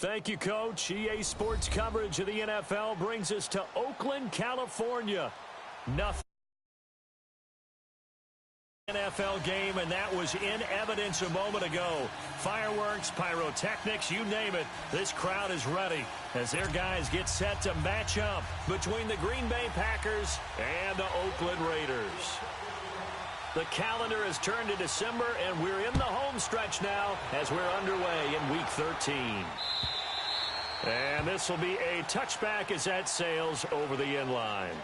Thank you, Coach. EA Sports coverage of the NFL brings us to Oakland, California. Nothing. NFL game, and that was in evidence a moment ago. Fireworks, pyrotechnics, you name it. This crowd is ready as their guys get set to match up between the Green Bay Packers and the Oakland Raiders. The calendar has turned to December, and we're in the home stretch now as we're underway in Week 13. And this will be a touchback as that sails over the end line.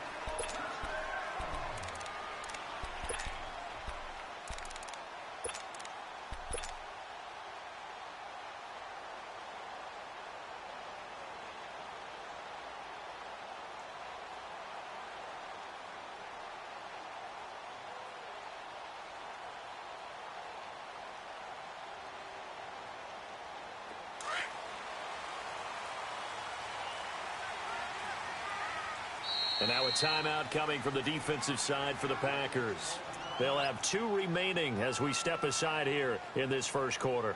And now a timeout coming from the defensive side for the Packers. They'll have 2 remaining as we step aside here in this first quarter.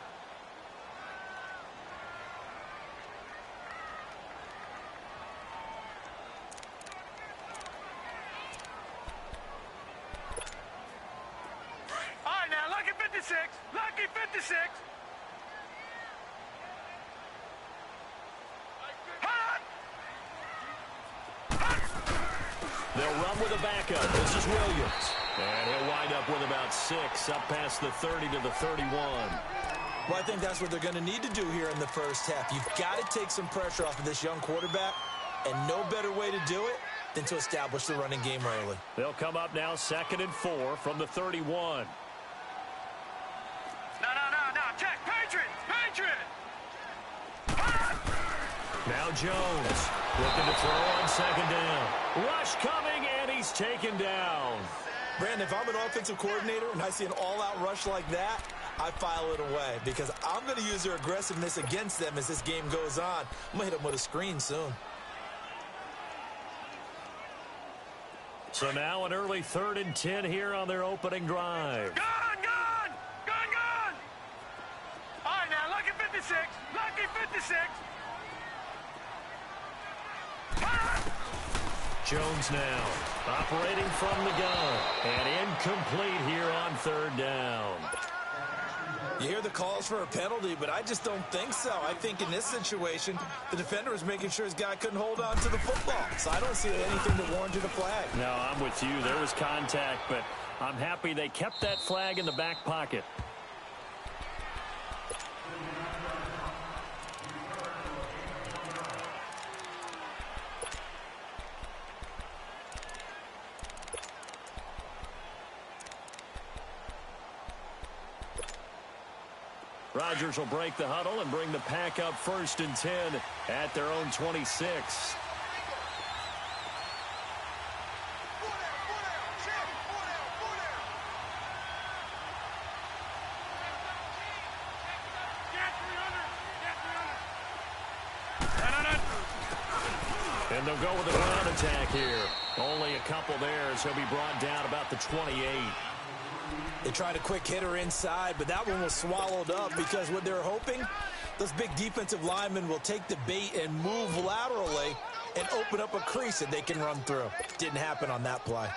All right, now, lucky 56. Lucky 56. They'll run with a backup. This is Williams. And he'll wind up with about 6 up past the 30 to the 31. Well, I think that's what they're going to need to do here in the first half. You've got to take some pressure off of this young quarterback, and no better way to do it than to establish the running game early. They'll come up now 2nd and 4 from the 31. No. Check. Patriot. Now Jones looking to throw on 2nd down. Rush coming, and he's taken down. Brandon, if I'm an offensive coordinator and I see an all-out rush like that, I file it away because I'm going to use their aggressiveness against them as this game goes on. I'm going to hit them with a screen soon. So now an early 3rd and 10 here on their opening drive. Gone! All right, now, lucky 56. Lucky 56. Jones now operating from the gun, and incomplete here on 3rd down. You hear the calls for a penalty, but I just don't think so. I think in this situation, the defender was making sure his guy couldn't hold on to the football. So I don't see anything that warranted a flag. No, I'm with you. There was contact, but I'm happy they kept that flag in the back pocket. Rodgers will break the huddle and bring the pack up 1st and 10 at their own 26. And they'll go with a ground attack here. Only a couple there as he'll be brought down about the 28. They tried a quick hitter inside, but that one was swallowed up because what they're hoping, those big defensive linemen will take the bait and move laterally and open up a crease that they can run through. Didn't happen on that play.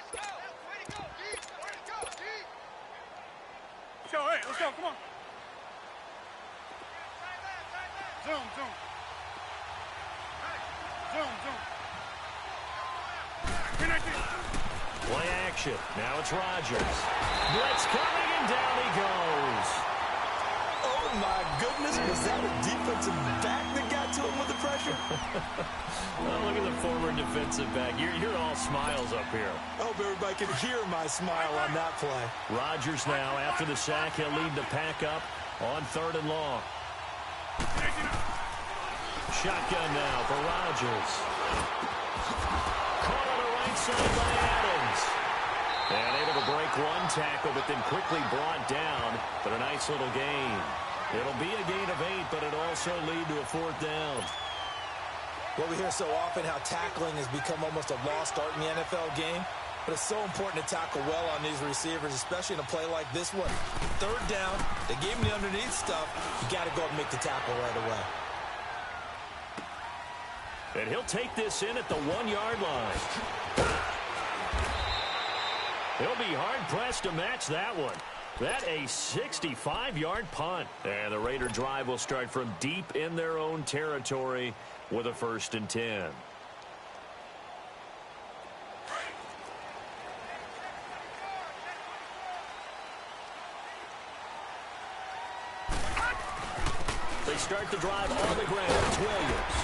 Let's go, come on. Zoom. Play action. Now it's Rodgers. Blitz coming, and down he goes. Oh, my goodness. Was that a defensive back that got to him with the pressure? Well, look at the former defensive back. You're all smiles up here. I hope everybody can hear my smile on that play. Rodgers now, after the sack, he'll lead the pack up on 3rd and long. Shotgun now for Rodgers. Caught on the right side by Adams. And able to break one tackle, but then quickly brought down. But a nice little gain. It'll be a gain of 8, but it'll also lead to a 4th down. Well, we hear so often how tackling has become almost a lost art in the NFL game. But it's so important to tackle well on these receivers, especially in a play like this one. 3rd down, they gave him the underneath stuff. You got to go and make the tackle right away. And he'll take this in at the 1-yard line. He'll be hard-pressed to match that one. That a 65-yard punt. And the Raider drive will start from deep in their own territory with a 1st and 10. They start the drive on the ground. It's Williams.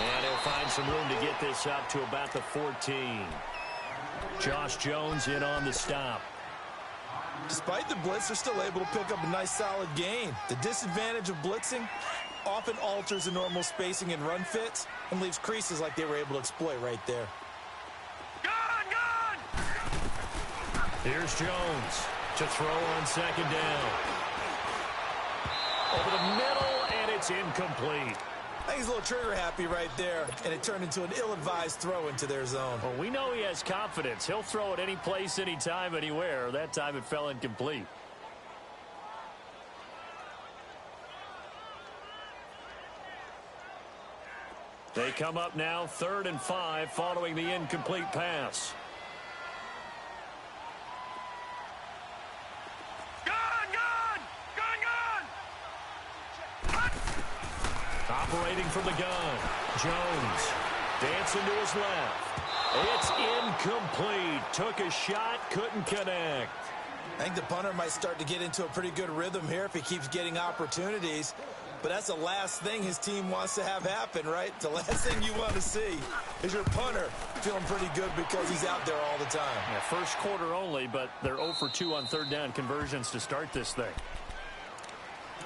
And he'll find some room to get this up to about the 14. Josh Jones in on the stop. Despite the blitz, they're still able to pick up a nice solid gain. The disadvantage of blitzing often alters the normal spacing and run fits and leaves creases like they were able to exploit right there. Gone! Here's Jones to throw on 2nd down. Over the middle, and it's incomplete. I think he's a little trigger happy right there, and it turned into an ill-advised throw into their zone. Well, we know he has confidence. He'll throw it any place, anytime, anywhere. That time it fell incomplete. They come up now 3rd and 5 following the incomplete pass. Operating from the gun, Jones dancing to his left. It's incomplete. Took a shot, couldn't connect. I think the punter might start to get into a pretty good rhythm here if he keeps getting opportunities. But that's the last thing his team wants to have happen, right? The last thing you want to see is your punter feeling pretty good because he's out there all the time. Yeah, first quarter only, but they're 0 for 2 on 3rd down conversions to start this thing.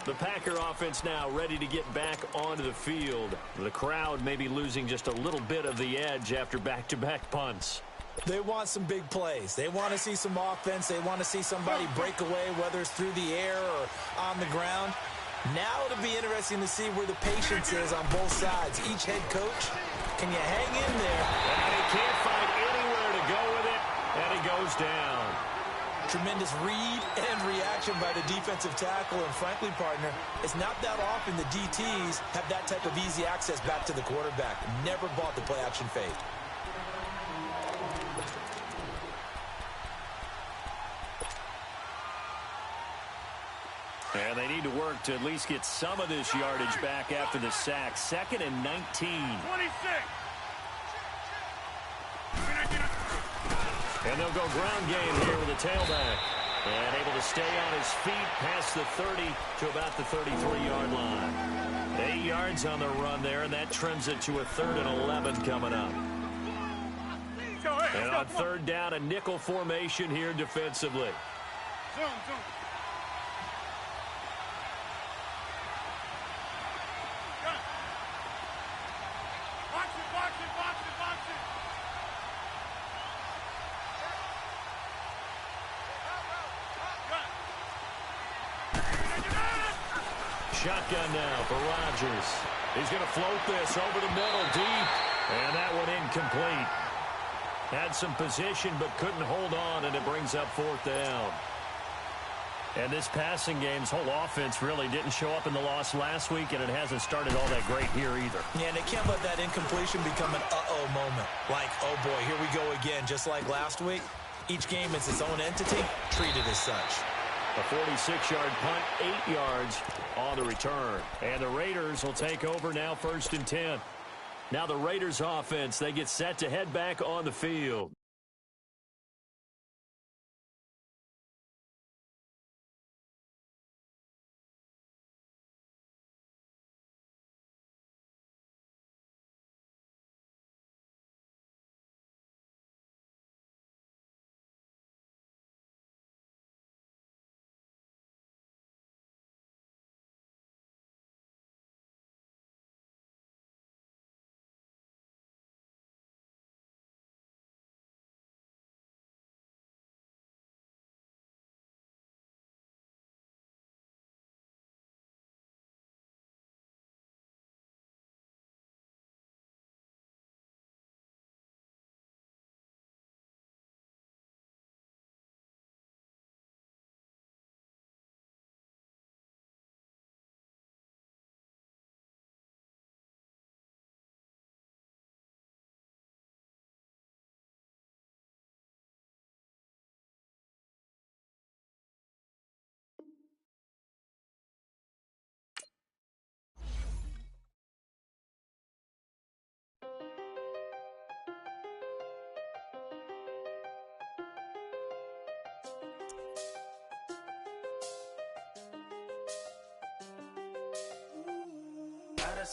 The Packer offense now ready to get back onto the field. The crowd may be losing just a little bit of the edge after back-to-back punts. They want some big plays. They want to see some offense. They want to see somebody break away, whether it's through the air or on the ground. Now it'll be interesting to see where the patience is on both sides. Each head coach, can you hang in there? And he can't find anywhere to go with it, and he goes down. Tremendous read and reaction by the defensive tackle. And frankly, partner, it's not that often the DTs have that type of easy access back to the quarterback. Never bought the play-action fade. And they need to work to at least get some of this yardage back after the sack. 2nd and 19. 26. And they'll go ground game here with a tailback. And able to stay on his feet past the 30 to about the 33-yard line. 8 yards on the run there, and that trims it to a 3rd and 11 coming up. And on 3rd down, a nickel formation here defensively. Zoom. Shotgun now for Rodgers. He's going to float this over the middle deep. And that one incomplete. Had some position but couldn't hold on, and it brings up 4th down. And this passing game's whole offense really didn't show up in the loss last week, and it hasn't started all that great here either. Yeah, and they can't let that incompletion become an uh-oh moment. Like, oh boy, here we go again, just like last week. Each game is its own entity, treated as such. A 46-yard punt, 8 yards on the return. And the Raiders will take over now 1st and 10. Now the Raiders offense, they get set to head back on the field.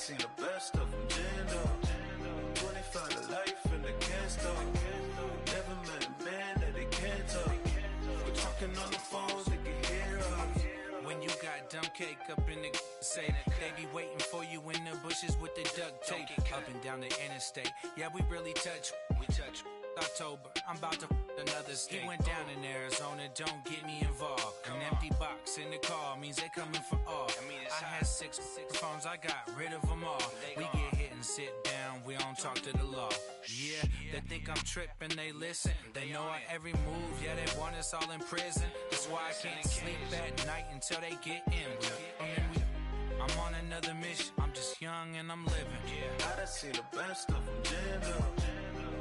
seen the best of them jammed up. 25 to life and they can't stop. Never met a man that they can't talk. We're talking on the phones, they can hear us. When you got dumb cake up in the say that they be waiting for you in the bushes with the duct tape up and down the interstate. Yeah, we really touch. We touch. October, I'm about to another state. He went down in Arizona, don't get me involved. An empty box in the car means they coming for all. I had six phones, I got rid of them all. We get hit and sit down, we don't talk to the law. Yeah, they think I'm tripping, they listen. They know our every move, yeah, they want us all in prison. That's why I can't sleep at night until they get in. I'm on another mission, I'm just young and I'm living. I done seen the best of them jammed up.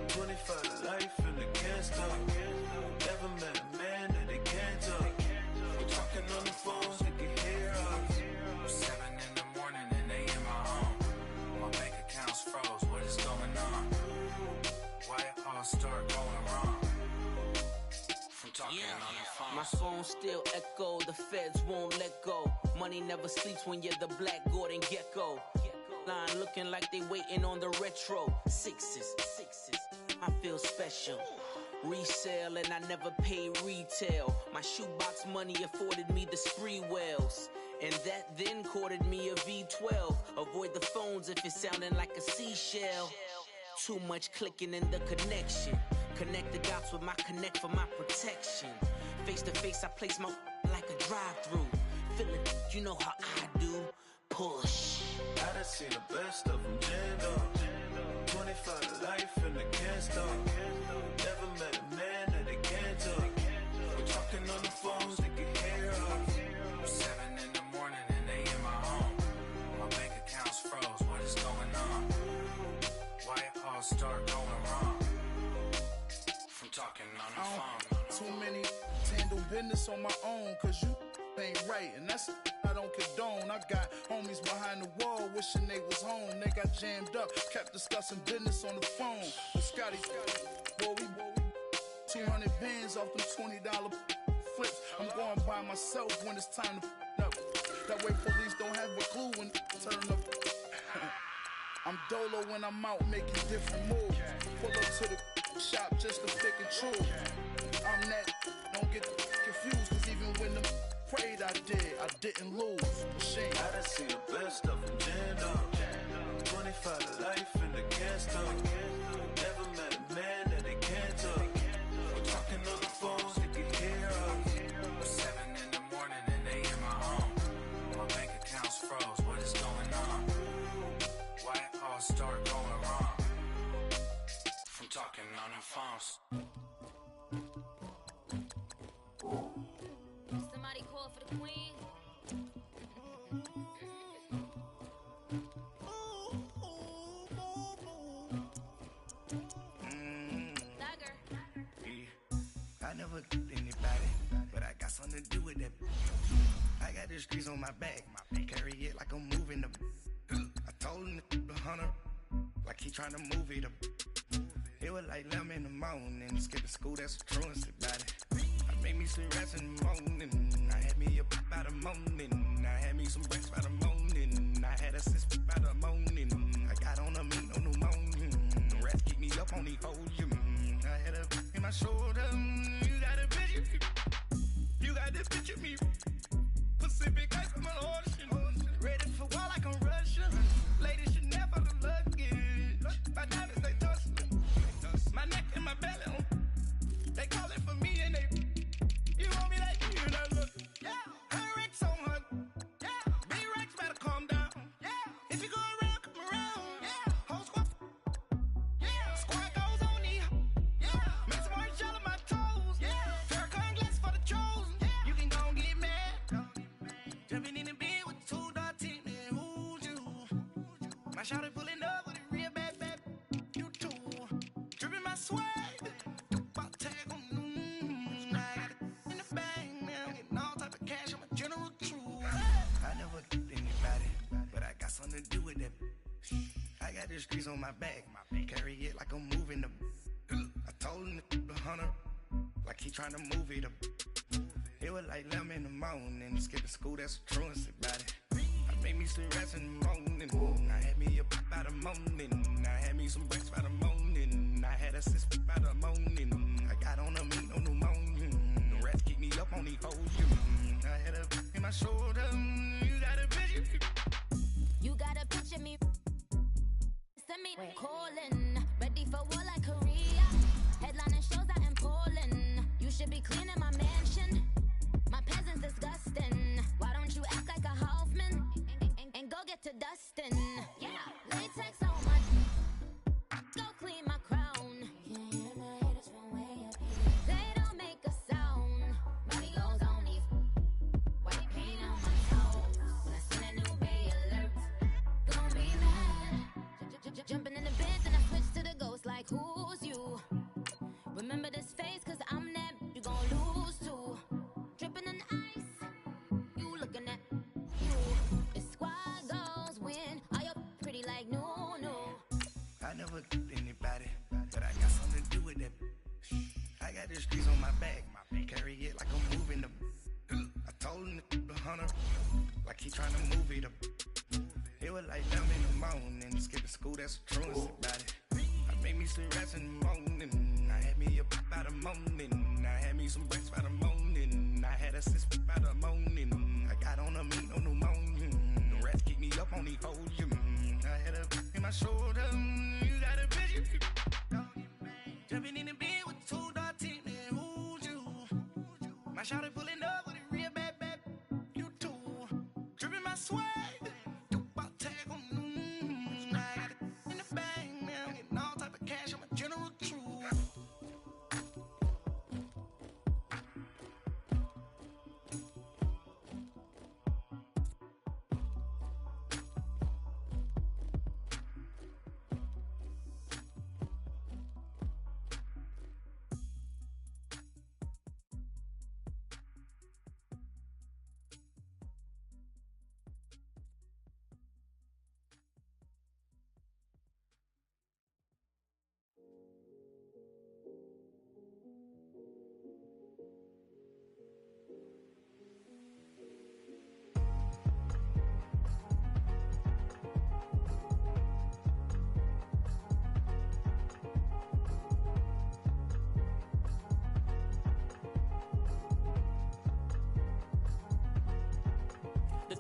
25 to life and they can't stop. Never met a man that they can't talk. We're talking on the phones, they can hear us. 7 in the morning and they in my home. My bank account's froze, what is going on? Why it all start going wrong? From talking on the phone. My phone still echo, the feds won't let go. Money never sleeps when you're the Black Gordon Gecko. Line looking like they waiting on the retro. Sixes, I feel special. Resale and I never pay retail. My shoebox money afforded me the spree wells. And that then courted me a V12. Avoid the phones if it's sounding like a seashell. Too much clicking in the connection. Connect the dots with my connect for my protection. Face to face, I place my like a drive-through. Feeling, you know how I do. Push. I done seen the best of them jammed up. 25 to life and they can't stop. Never met a man that they can't talk. We're talking on the phones, they can hear us. 7 in the morning and they in my home. My bank account's froze, what is going on? Why it all start going wrong? From talking on the phone. Too many handle business on my own, cause you ain't right, and that's I don't condone. I got homies behind the wall wishing they was home. They got jammed up, kept discussing business on the phone. But Scotty, boy, we 200 bands off them $20 flips. I'm going by myself when it's time to up. That way police don't have a clue when turn up. I'm dolo when I'm out making different moves. Pull up to the shop just to pick and choose. I'm that, don't get confused, cause even when the prayed I didn't lose. Machine. I done seen the best of them jammed up. 25 to life and they can't stop. Never met a man that they can't talk. We're talking on the phones, they can hear us. 7 in the morning and they in my home. My bank account's froze, what is going on? Why it all start going wrong? From talking on the phones. Somebody call for the queen. Dagger. I never did anybody, but I got something to do with that. I got the streets on my back, carry it like I'm moving the. I told him the hunter, like he trying to move it up. It was like 11 in the morning, skipping school, that's a truancy about it. I made me some rats in the morning, I had me up by the morning, I had me some rats by the morning, I had a sis by the morning, I got on a meat on the morning, the rats keep me up on the podium, I had a in my shoulder, you got a picture, you got this picture me, Pacific ice from an ocean, ready for war like I'm Russian, ladies should never the luggage, my diamonds they tussling, my neck and my belly, they call it for me and they, you want me like you not look, yeah, her Rex on her, yeah, B-Rex better calm down, yeah, if you go around, come around, yeah, whole squad, yeah, squad goes on the, yeah, make some orange gel on my toes, yeah, Farrakhan glass for the chosen, yeah, you can go and get mad, jumping in the bed with 2 dark teeth, man, who's you, my shawty pulling up with a real bad, you too, dripping my swag, something to do with that. I got the streets on my back, carry it like I'm moving the. I told him the hunter, like he trying to move it up. It was like 11 in the morning, skipping school, that's a truancy about it. I made me sleep rest in the morning. I had me up by the morning. I had me some breaks by the morning. I had a sis by the morning. I got on a meat, no pneumonia. The rats keep me up on these foes. I had a in my shoulder. You got a picture. You got a picture me. Send me calling. Ready for war like Korea. Headlining shows out in Poland. You should be cleaning my mansion. My peasants disgusting. Why don't you act like a Hoffman and go get to dustin'? Yeah, latex on my. Go clean my crown. They don't make a sound. Money goes on these. White paint on my toes. When I send a new Bay alert, gon' be mad. Jumping in the bed, then I switch to the ghost like who's you? Remember this face, cause I'm that you gon' lose too. Dripping in ice, you looking at you. It's squad goals win. Are you pretty like no? I never anybody, but I got something to do with that. I got the streets on my back, carry it like I'm moving the. I told him the hunter, like he trying to move it up. It was like 11 in the morning, skipping school, that's the truest about it. I made me sleep rest in the morning. I had me up by the morning. I had me some breaks by the morning. I had a sis by the morning. I got on a meat, no pneumonia. The rats keep me up on these foes. I had a in my shoulder. You got a picture. Jumping in the bed with 2 dark teeth, man, who's you? My shawty pulling up with a real bad, you too. Dripping my swag.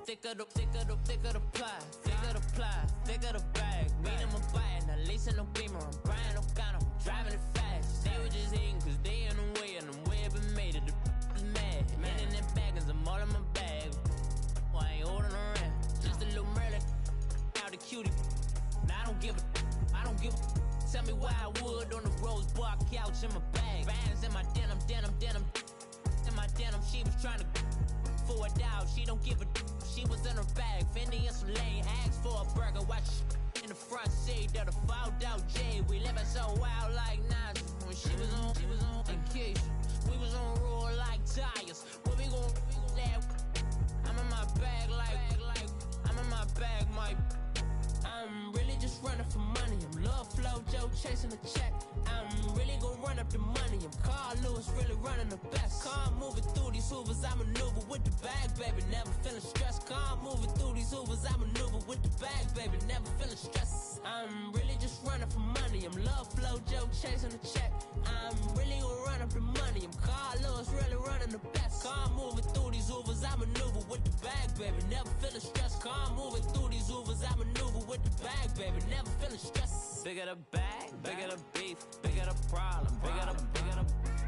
Thicker the pie, thicker the bag. Mean I'm a buyer, now leasing no beamer. I'm buying no gun, I'm driving it fast. They were just hating cause they in the way, and the way I've been made it. The mad. Man in them baggins, I'm all in my bag. Well, I ain't holding around. Just a little Merlin, out the cutie. Now I don't give a. Tell me why I would on the rose bar couch in my bag. Bands in my denim. In my denim, she was trying to for a doubt. She don't give a. She was in her bag, Fendi and some lane. Asked for a burger, watch in the front seat of the fouled out J. We living so wild like Nas. When she was on vacation, we was on roll like tires. Where we gon' that? I'm in my bag like I'm in my bag, my. I'm really just running for money. I'm Love Flow Joe chasing the check. I'm really gon' run up the money. I'm Carl Lewis, really running the best. Car moving through these hoovers, I maneuver with the bag, baby. Never feeling stressed. Car moving through these hoovers, I maneuver with the bag, baby. Never feeling stressed. I'm really just running for money. I'm Love Flow Joe chasing the check. I'm really gon' run up the money. I'm Carl Lewis, really running the best. Car moving through these hoovers, I maneuver with the bag, baby. Never feeling stressed. Car moving through these hoovers, I maneuver with the bag, baby. Never feeling stressed. Bigger the bag, bigger the beef, bigger the problem, bigger the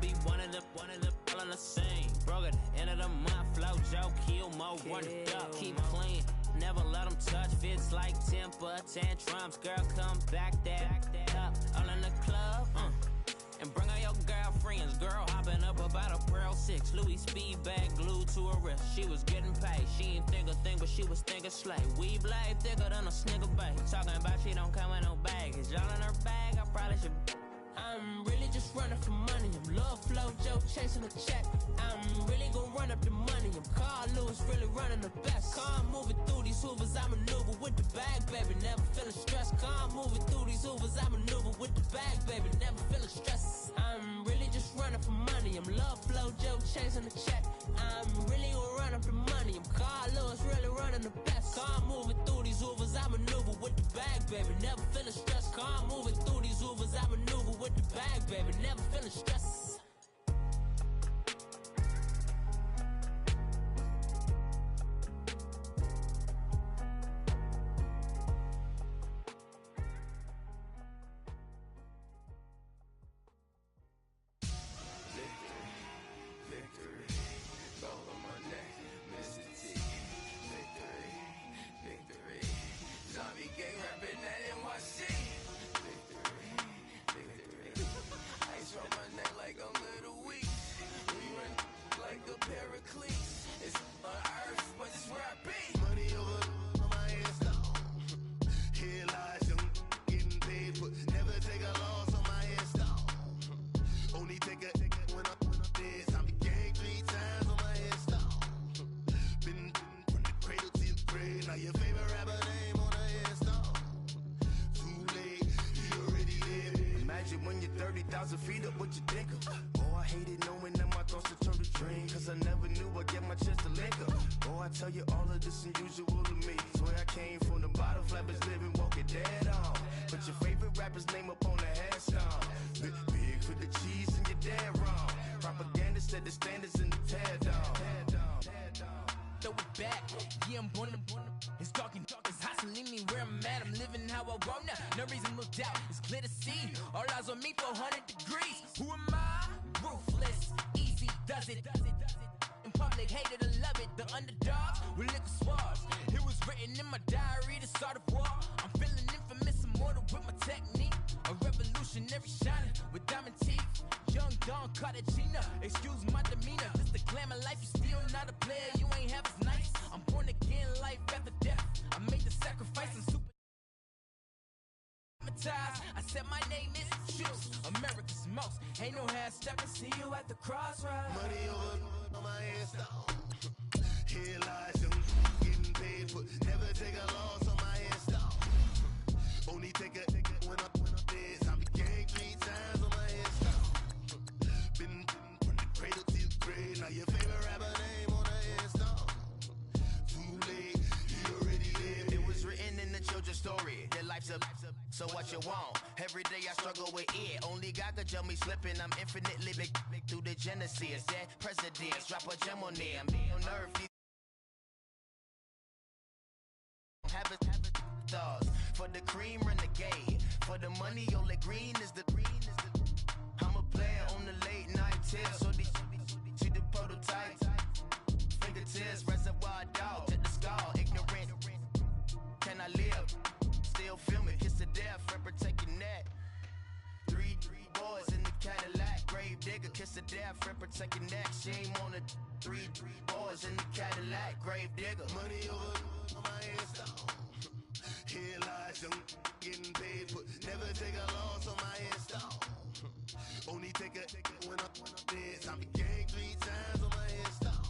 be one of them, all in the same. Broke at the end of the month, Flow Joe, kill mo, run it up, keep clean. Never let them touch, fits like temper tantrums. Girl, come back that up, all in the club, and bring all your girlfriends. Girl hopping up about a Pearl 6, Louis speed bag glued to her wrist. She was getting paid, she ain't think a thing, but she was thinking slay. We blade thicker than a snigger bag. Talking about she don't come with no baggage. Y'all in her bag, I probably should. I'm really just running for money. I'm Love Flow Joe chasing a check. I'm really gon' run up the money. I'm Carl Lewis, really running the best. Car moving through these hoovers, I maneuver with the bag, baby. Never feeling stressed. Car moving through these hoovers, I maneuver with the bag, baby. Never feeling stressed. I'm really just just running for money. I'm love flow, Joe chasing the check. I'm really gonna run up the money. I'm Carl Lewis, really running the best. Car moving through these Ubers, I maneuver with the bag, baby. Never feeling stressed. Car moving through these Ubers, I maneuver with the bag, baby. Never feeling stressed. When you're 30,000 feet up, what you think of? Oh, I hated knowing that my thoughts would turn to dream, cause I never knew I'd get my chance to link up. Oh, I tell you all of this unusual to me. Swear I came from the bottom, flappers living, walking dead on. Put your favorite rapper's name up on the headstone. Big for the cheese and you're dead wrong. Propaganda set the standards in the tear down. Throw it back, yeah, I'm born to it's talking, it's hustling me where I'm at. I'm living how I want now. No reason to doubt, it's clear to see. All eyes on me, 400 degrees. Who am I? Ruthless, easy, does it. In public, hated or love it. The underdogs with liquor swabs. It was written in my diary, the start of war. I'm feeling infamous, immortal with my technique. A revolutionary shining with diamond teeth. Young Don Cartagena, excuse my demeanor. This the glamour life, you still not a player, you ain't half as nice. I'm born again, life after death. I made the sacrifice and super. I said my name is Juice, America's most. Ain't no half stepping, see you at the crossroads. Money over on my headstone. Here lies them getting paid, but never take a loss on my headstone. Only take a when I'm dead. I became 3 times on my headstone. Been from the cradle to the grave. Now your favorite rapper name on the headstone. Too late, you already lived. It was written in the children's story. Their life's a so what you want? Every day I struggle with it. Only God could jump me slipping. I'm infinitely big through the genesis. That presidents drop a gem on there. Me on earth. Have it stars for the cream renegade. For the money, only green is the. I'm a player on the late night tips. So these see the prototype. Fingertips, reservoir dog. To the skull, ignorant. Can I live? Still film it, kiss to death, forever taking that. 3 boys in the Cadillac, grave digger, kiss to death, forever taking that. Shame on the 3 boys in the Cadillac, grave digger. Money over on my headstone. Here lies young, getting paid, but never take a loss on my headstone. Only take a when I'm dead. I became 3 times on my headstone.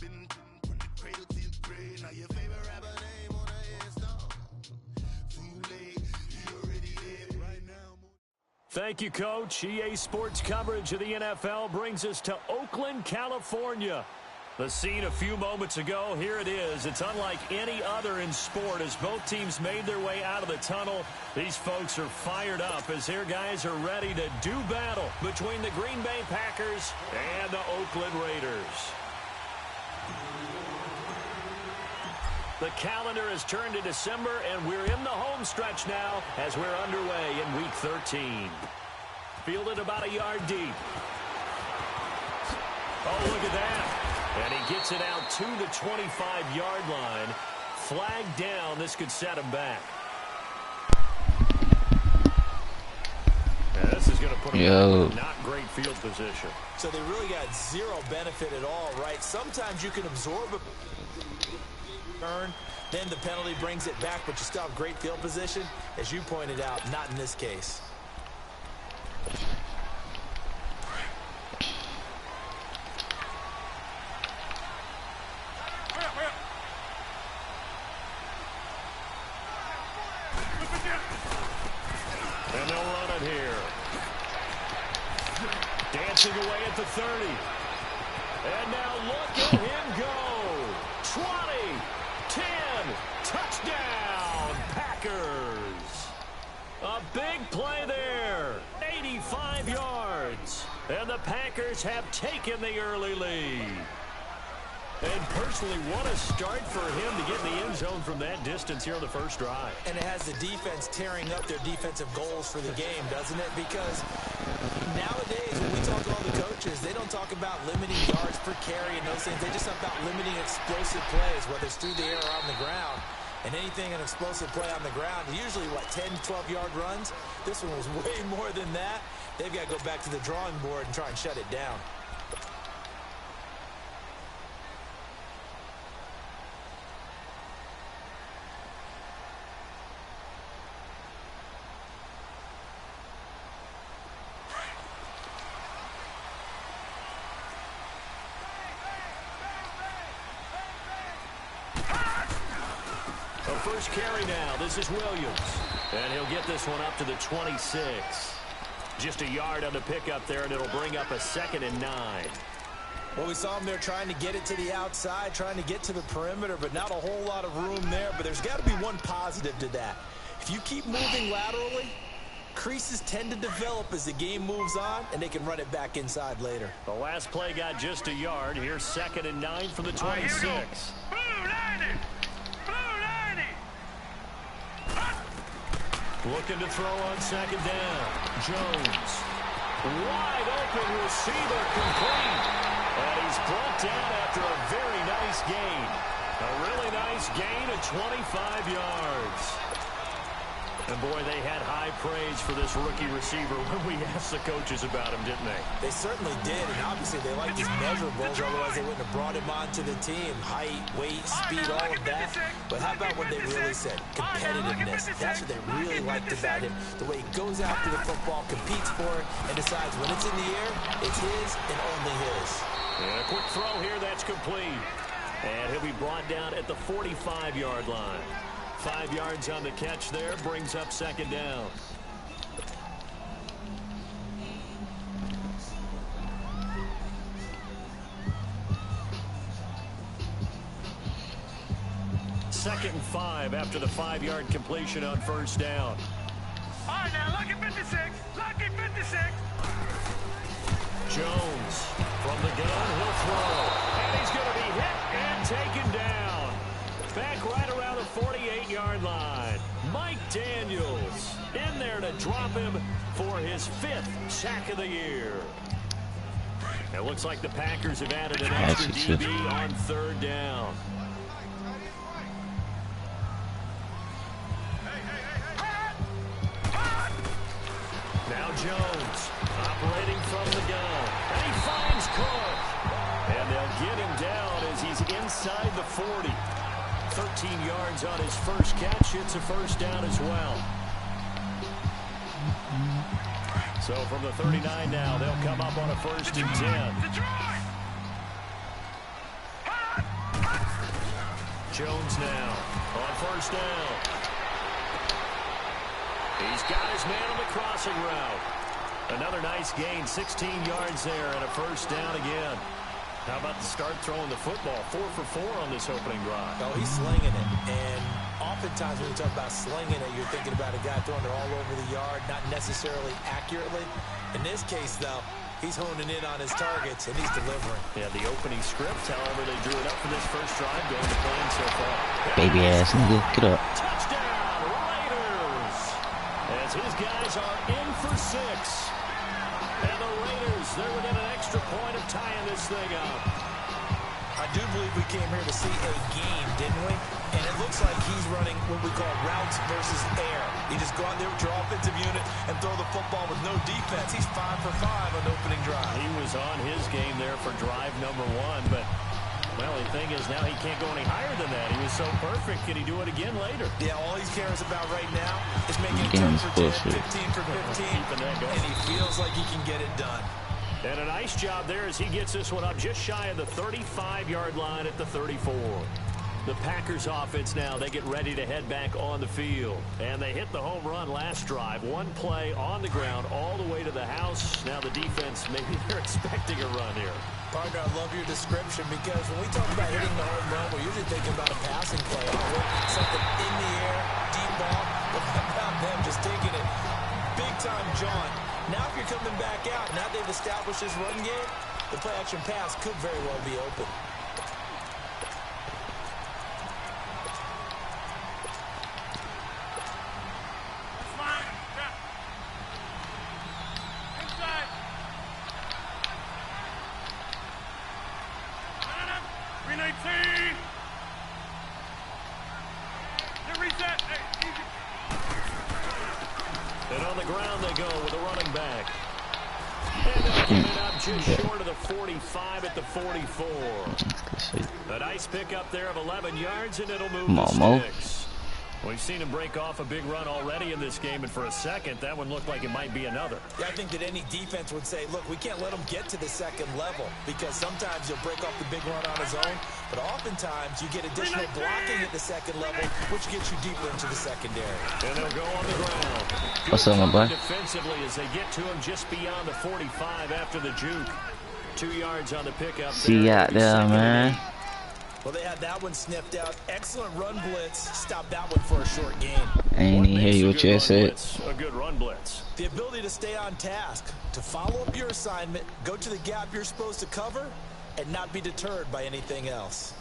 Been from the cradle to the grave. Now your favorite rapper name on the headstone. Thank you, Coach. EA Sports coverage of the NFL brings us to Oakland, California. The scene a few moments ago, here it is. It's unlike any other in sport as both teams made their way out of the tunnel. These folks are fired up as their guys are ready to do battle between the Green Bay Packers and the Oakland Raiders. The calendar has turned to December, and we're in the home stretch now as we're underway in Week 13. Fielded about a yard deep. Oh, look at that. And he gets it out to the 25-yard line. Flag down. This could set him back. And this is going to put him in not great field position. So they really got zero benefit at all, right? Sometimes you can absorb a turn, then the penalty brings it back, but you still have great field position. As you pointed out, not in this case. And they'll run it here. Dancing away at the 30. And now look at him go. 20, 10, touchdown, Packers. A big play there. 85 yards. And the Packers have taken the early lead. And personally, what a start for him to get in the end zone from that distance here on the first drive. And it has the defense tearing up their defensive goals for the game, doesn't it? Because nowadays, when we talk to all the coaches, they don't talk about limiting yards per carry and those things. They just talk about limiting explosive plays, whether it's through the air or on the ground. And anything an explosive play on the ground, usually, 10, 12-yard runs? This one was way more than that. They've got to go back to the drawing board and try and shut it down. First carry now. This is Williams. And he'll get this one up to the 26. Just a yard on the pickup there, and it'll bring up a 2nd and 9. Well, we saw him there trying to get it to the outside, trying to get to the perimeter, but not a whole lot of room there. But there's got to be one positive to that. If you keep moving laterally, creases tend to develop as the game moves on, and they can run it back inside later. The last play got just a yard. Here's 2nd and 9 from the 26. Looking to throw on 2nd down. Jones. Wide open receiver, complete. And he's brought down after a very nice gain. A really nice gain of 25 yards. And, boy, they had high praise for this rookie receiver when we asked the coaches about him, didn't they? They certainly did, and obviously they liked his measurables, otherwise they wouldn't have brought him onto the team. Height, weight, speed, all of that. But how about what they really said? Competitiveness. That's what they really liked about him. The way he goes after the football, competes for it, and decides when it's in the air, it's his and only his. And a quick throw here, that's complete. And he'll be brought down at the 45-yard line. 5 yards on the catch there, brings up 2nd down. Second and 5 after the 5-yard completion on first down. All right, now, lucky 56. Lucky 56. Jones from the gun, he'll throw. And he's going to be hit and taken down. Back right around the 48-yard line. Mike Daniels in there to drop him for his 5th sack of the year. It looks like the Packers have added an extra DB on 3rd down. Now Jones operating from the gun. And he finds Cook. And they'll get him down as he's inside the 40. 13 yards on his first catch. It's a first down as well. So from the 39 now, they'll come up on a 1st and 10. Jones now on 1st down. He's got his man on the crossing route. Another nice gain, 16 yards there, and a 1st down again. How about the start throwing the football? 4 for 4 on this opening drive. Oh, he's slinging it. And oftentimes when you talk about slinging it, you're thinking about a guy throwing it all over the yard, not necessarily accurately. In this case, though, he's honing in on his targets, and he's delivering. Yeah, the opening script, however, they drew it up for this first drive, going to plan so far. Baby ass nigga, get up. Touchdown, Raiders! As his guys are in for 6. And the Raiders, they're within an extra point of tying this thing up. I do believe we came here to see a game, didn't we? And it looks like he's running what we call routes versus air. You just go out there with your offensive unit and throw the football with no defense. He's 5 for 5 on opening drive. He was on his game there for drive number 1, but, well, the thing is now he can't go any higher than that. He was so perfect. Can he do it again later? Yeah, all he cares about right now is making it 10 for 10, 15 for 15, and he feels like he can get it done. And a nice job there as he gets this one up just shy of the 35-yard line at the 34. The Packers offense now, they get ready to head back on the field. And they hit the home run last drive. One play on the ground all the way to the house. Now the defense, maybe they're expecting a run here. Partner, I love your description because when we talk about hitting the home run, we're usually thinking about a passing play. Something in the air, deep ball. But how about them just taking it big-time jaunt? Now if you're coming back out, now they've established this run game, the play-action pass could very well be open. And on the ground they go with a running back. And they'll get it up just short of the 45 at the 44. A nice pickup there of 11 yards, and it'll move the sticks. We've seen him break off a big run already in this game, and for a second, that one looked like it might be another. Yeah, I think that any defense would say, look, we can't let him get to the second level because sometimes he'll break off the big run on his own, but oftentimes you get additional blocking at the second level, which gets you deeper into the secondary. And they'll go on the ground. What's up, my boy? Defensively as they get to him just beyond the 45 after the juke. 2 yards on the pickup. See you out there, man. Well, they had that one sniffed out. Excellent run blitz. Stop that one for a short gain. I ain't even hear you what you said. A good run blitz. The ability to stay on task, to follow up your assignment, go to the gap you're supposed to cover, and not be deterred by anything else.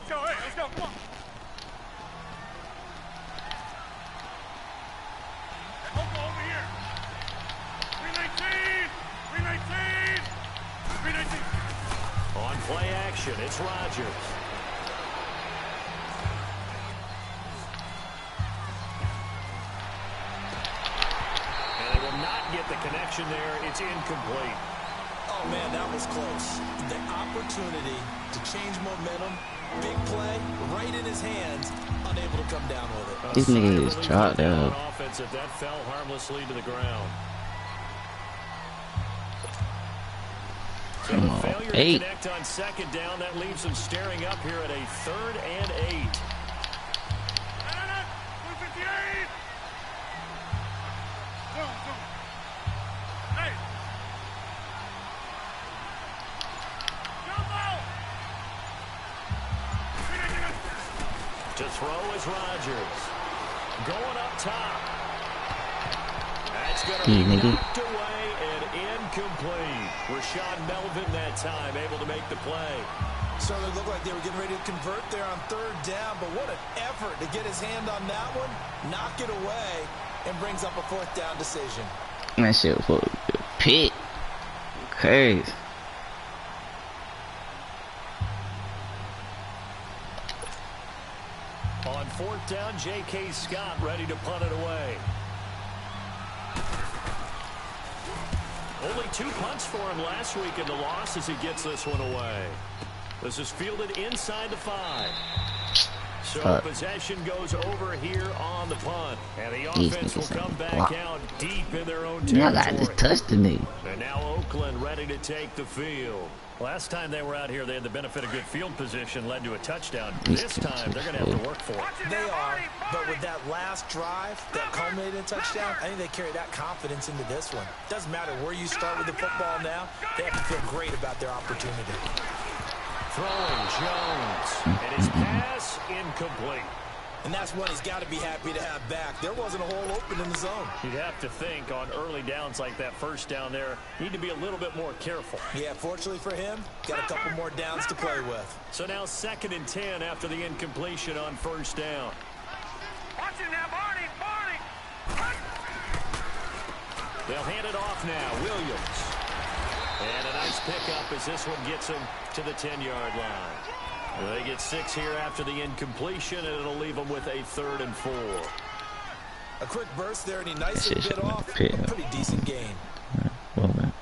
Let's go, hey, let's go, come on. Over here. 319. 319! 319! On play action, it's Rodgers. And they will not get the connection there. It's incomplete. Oh, man, that was close. The opportunity to change momentum, big play, right in his hands, unable to come down with it. This nigga is dropped out. Offense that fell harmlessly to the ground. So the failure to connect on second down, that leaves them staring up here at a 3rd and 8. 258! Go. Hey! Jump out! To throw is Rodgers. Going up top. That's going to be knocked away and incomplete. Rashad Melvin that time able to make the play. Certainly looked like they were getting ready to convert there on 3rd down, but what an effort to get his hand on that one, knock it away, and brings up a 4th down decision. That shit was a pit. Crazy. On 4th down, J.K. Scott ready to punt it away. Only 2 punts for him last week in the loss as he gets this one away. This is fielded inside the 5. So possession goes over here on the punt. And the offense will come back out deep in their own territory. Y'all got to touch the knee. And now Oakland ready to take the field. Last time they were out here, they had the benefit of good field position, led to a touchdown. This time, they're going to have to work for it. They are, but with that last drive that culminated in touchdown, I think they carry that confidence into this one. Doesn't matter where you start with the football now, they have to feel great about their opportunity. Throwing Jones, and his pass incomplete. And that's one he's got to be happy to have back. There wasn't a hole open in the zone. You'd have to think on early downs like that first down there, need to be a little bit more careful. Yeah, fortunately for him, got a couple more downs to play with. So now 2nd and 10 after the incompletion on 1st down. Watch it now, Barney! They'll hand it off now, Williams. And a nice pickup as this one gets him to the 10-yard line. They get 6 here after the incompletion, and it'll leave them with a 3rd and 4. A quick burst there, and he nicely bit off a pretty decent gain. Well, man.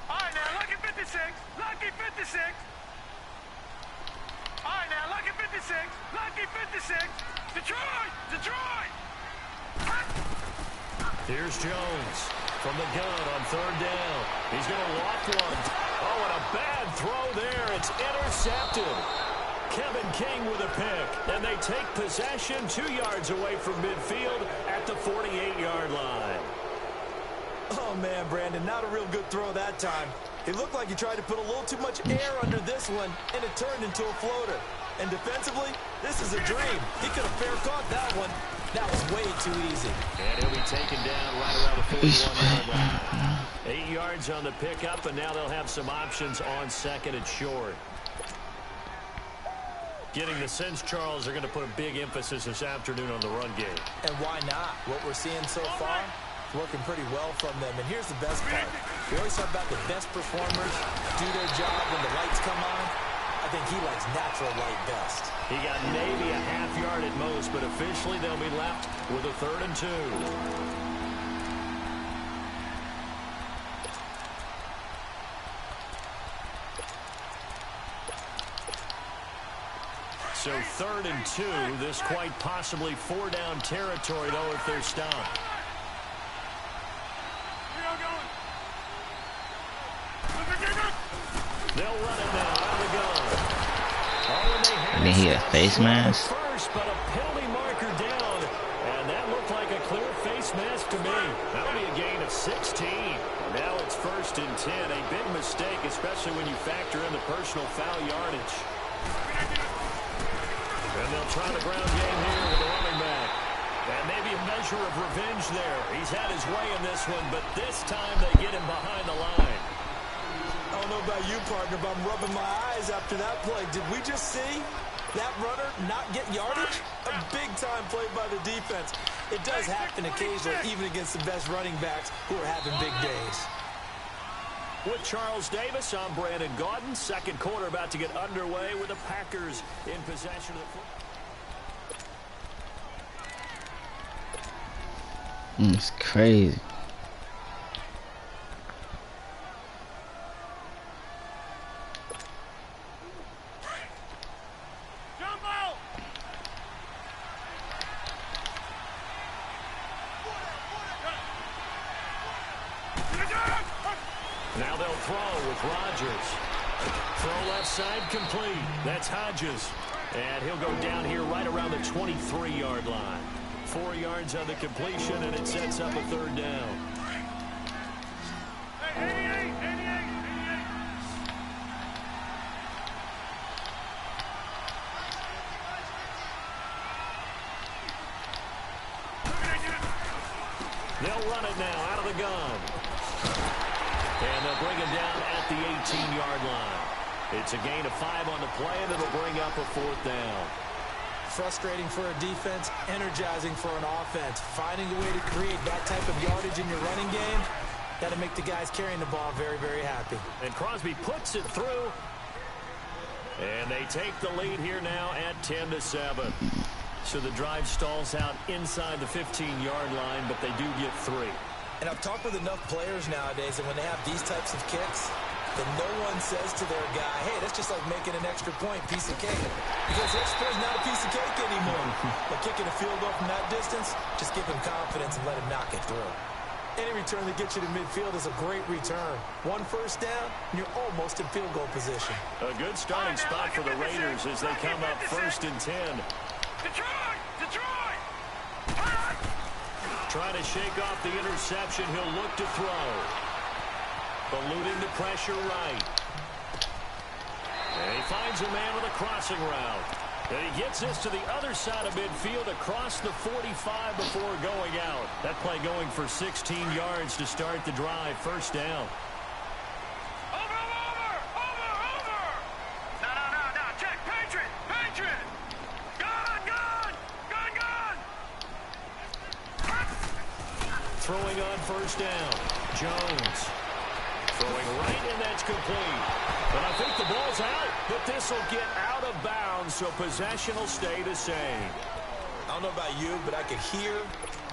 All right, now, lucky 56. Lucky 56. All right, now, lucky 56. Lucky 56. Detroit! Here's Jones from the gun on third down. He's going to loft one. Oh, and a bad throw there. It's intercepted. Kevin King with a pick. And they take possession 2 yards away from midfield at the 48-yard line. Oh, man, Brandon, not a real good throw that time. It looked like he tried to put a little too much air under this one, and it turned into a floater. And defensively, this is a dream. He could have fair caught that one. That was way too easy. And he'll be taken down right around the 41-yard line. 8 yards on the pickup, and now they'll have some options on second and short. Getting the sense, Charles, they're going to put a big emphasis this afternoon on the run game. And why not? What we're seeing so far, working pretty well from them. And here's the best part. We always talk about the best performers do their job when the lights come on. I think he likes natural light best. He got maybe a half yard at most, but officially they'll be left with a 3rd and 2. So 3rd and 2, this quite possibly 4-down territory, though, if they're stopped. They'll run it now out of the gun. I think he a face mask. First, but a penalty marker down, and that looked like a clear face mask to me. That'll be a gain of 16. Now it's 1st and 10. A big mistake, especially when you factor in the personal foul yardage. And they'll try the ground game here with the running back. And maybe a measure of revenge there. He's had his way in this one, but this time they get him behind the line. I don't know about you, partner, but I'm rubbing my eyes after that play. Did we just see that runner not get yardage? A big-time play by the defense. It does happen occasionally, even against the best running backs who are having big days. With Charles Davis, I'm Brandon Gaudin. Second quarter about to get underway with the Packers in possession of the football. It's crazy. Now they'll throw with Rodgers. Throw left side complete. That's Hodges. And he'll go down here right around the 23-yard line. 4 yards on the completion, and it sets up a 3rd down. They'll run it now out of the gun. And they'll bring him down at the 18-yard line. It's a gain of 5 on the play, and it'll bring up a 4th down. Frustrating for a defense, energizing for an offense. Finding a way to create that type of yardage in your running game, that'll make the guys carrying the ball very, very happy. And Crosby puts it through. And they take the lead here now at 10-7. So the drive stalls out inside the 15-yard line, but they do get 3. And I've talked with enough players nowadays, and when they have these types of kicks, then no one says to their guy, hey, that's just like making an extra point, piece of cake. Because the extra point is not a piece of cake anymore. But kicking a field goal from that distance, just give him confidence and let him knock it through. Any return that gets you to midfield is a great return. 1 first down, and you're almost in field goal position. A good starting spot for the Raiders as they come up 1st and 10. Detroit! Detroit! Trying to shake off the interception. He'll look to throw. Eluding the pressure right. And he finds a man with a crossing route. And he gets this to the other side of midfield across the 45 before going out. That play going for 16 yards to start the drive. 1st down. Over! No, check, Patriot! Gun! Throwing on 1st down. Jones. Throwing right, and that's complete. But I think the ball's out, but this will get out of bounds, so possession will stay the same. I don't know about you, but I could hear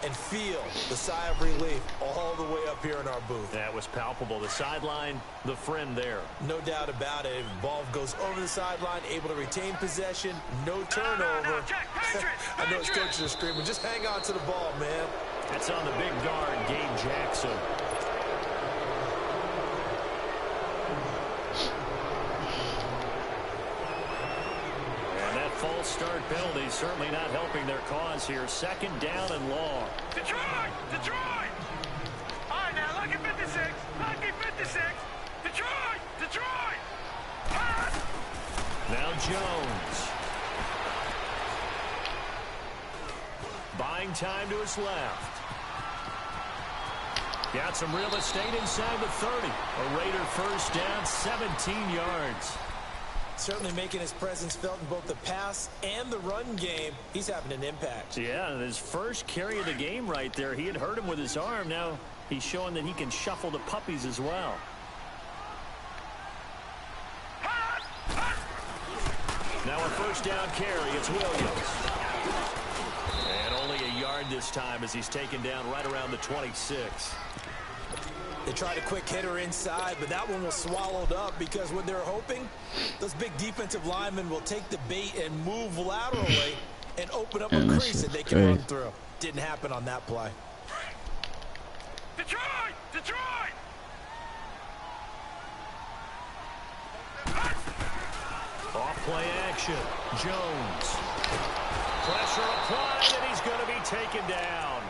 and feel the sigh of relief all the way up here in our booth. That was palpable. The sideline, the friend there. No doubt about it. The ball goes over the sideline, able to retain possession, no turnover. Check, Patriot! I know it's coaches are screaming, just hang on to the ball, man. That's on the big guard, Gabe Jackson. And that false start penalty certainly not helping their cause here. Second down and long. Detroit! Detroit! All right, now, lucky 56. Lucky 56. Detroit! Detroit! Pass! Now Jones. Buying time to his left. Got some real estate inside the 30. A Raider first down, 17 yards. Certainly making his presence felt in both the pass and the run game. He's having an impact. Yeah, his first carry of the game right there. He had hurt him with his arm. Now he's showing that he can shuffle the puppies as well. Now a first down carry. It's Williams. And only a yard this time as he's taken down right around the 26. They tried a quick hitter inside, but that one was swallowed up because what they're hoping, those big defensive linemen will take the bait and move laterally and open up a crease that they can run through. Didn't happen on that play. Detroit! Detroit! Off play action. Jones. Pressure applied, and he's going to be taken down.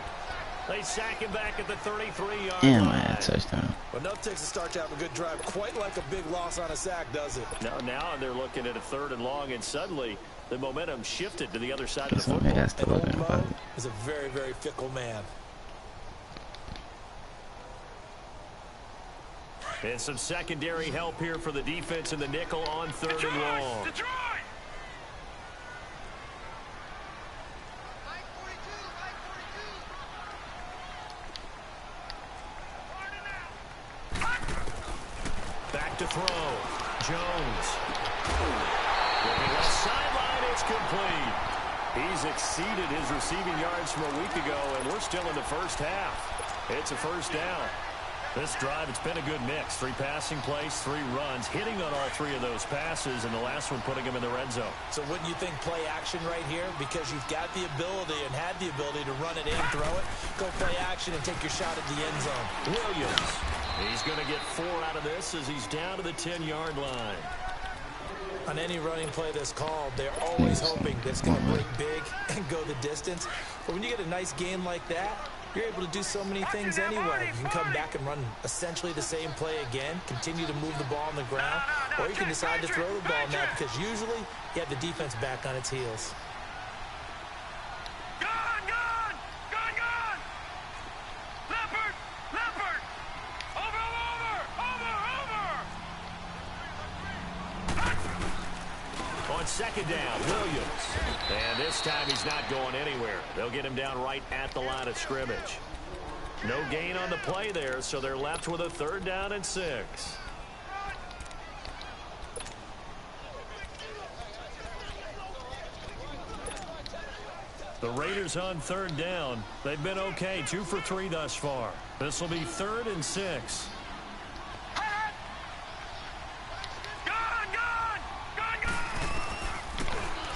They sack him back at the 33-yard line. Man, touchdown. Well, no takes to start to have a good drive. Quite like a big loss on a sack, does it? Now they're looking at a third and long, and suddenly the momentum shifted to the other side of the football. And old Mo is a very, very fickle man. And some secondary help here for the defense in the nickel on third and long. Detroit! Back to throw. Jones. Looking left sideline, it's complete. He's exceeded his receiving yards from a week ago, and we're still in the first half. It's a first down. This drive, it's been a good mix. 3 passing plays, 3 runs, hitting on all 3 of those passes, and the last one putting him in the red zone. So wouldn't you think play action right here? Because you've got the ability and had the ability to run it in, throw it, go play action, and take your shot at the end zone. Williams. He's going to get 4 out of this as he's down to the 10-yard line. On any running play that's called, they're always hoping that it's going to break big and go the distance. But when you get a nice game like that, you're able to do so many things anyway. You can come back and run essentially the same play again, continue to move the ball on the ground, or you can decide to throw the ball now because usually you have the defense back on its heels. Gone! Gone! Gone! Gone! Leopard! Leopard! Over! On second down, Williams. And this time he's not going anywhere. They'll get him down right at the line of scrimmage. No gain on the play there, so they're left with a 3rd down and 6. The Raiders on 3rd down. They've been okay, 2 for 3 thus far. This will be 3rd and 6.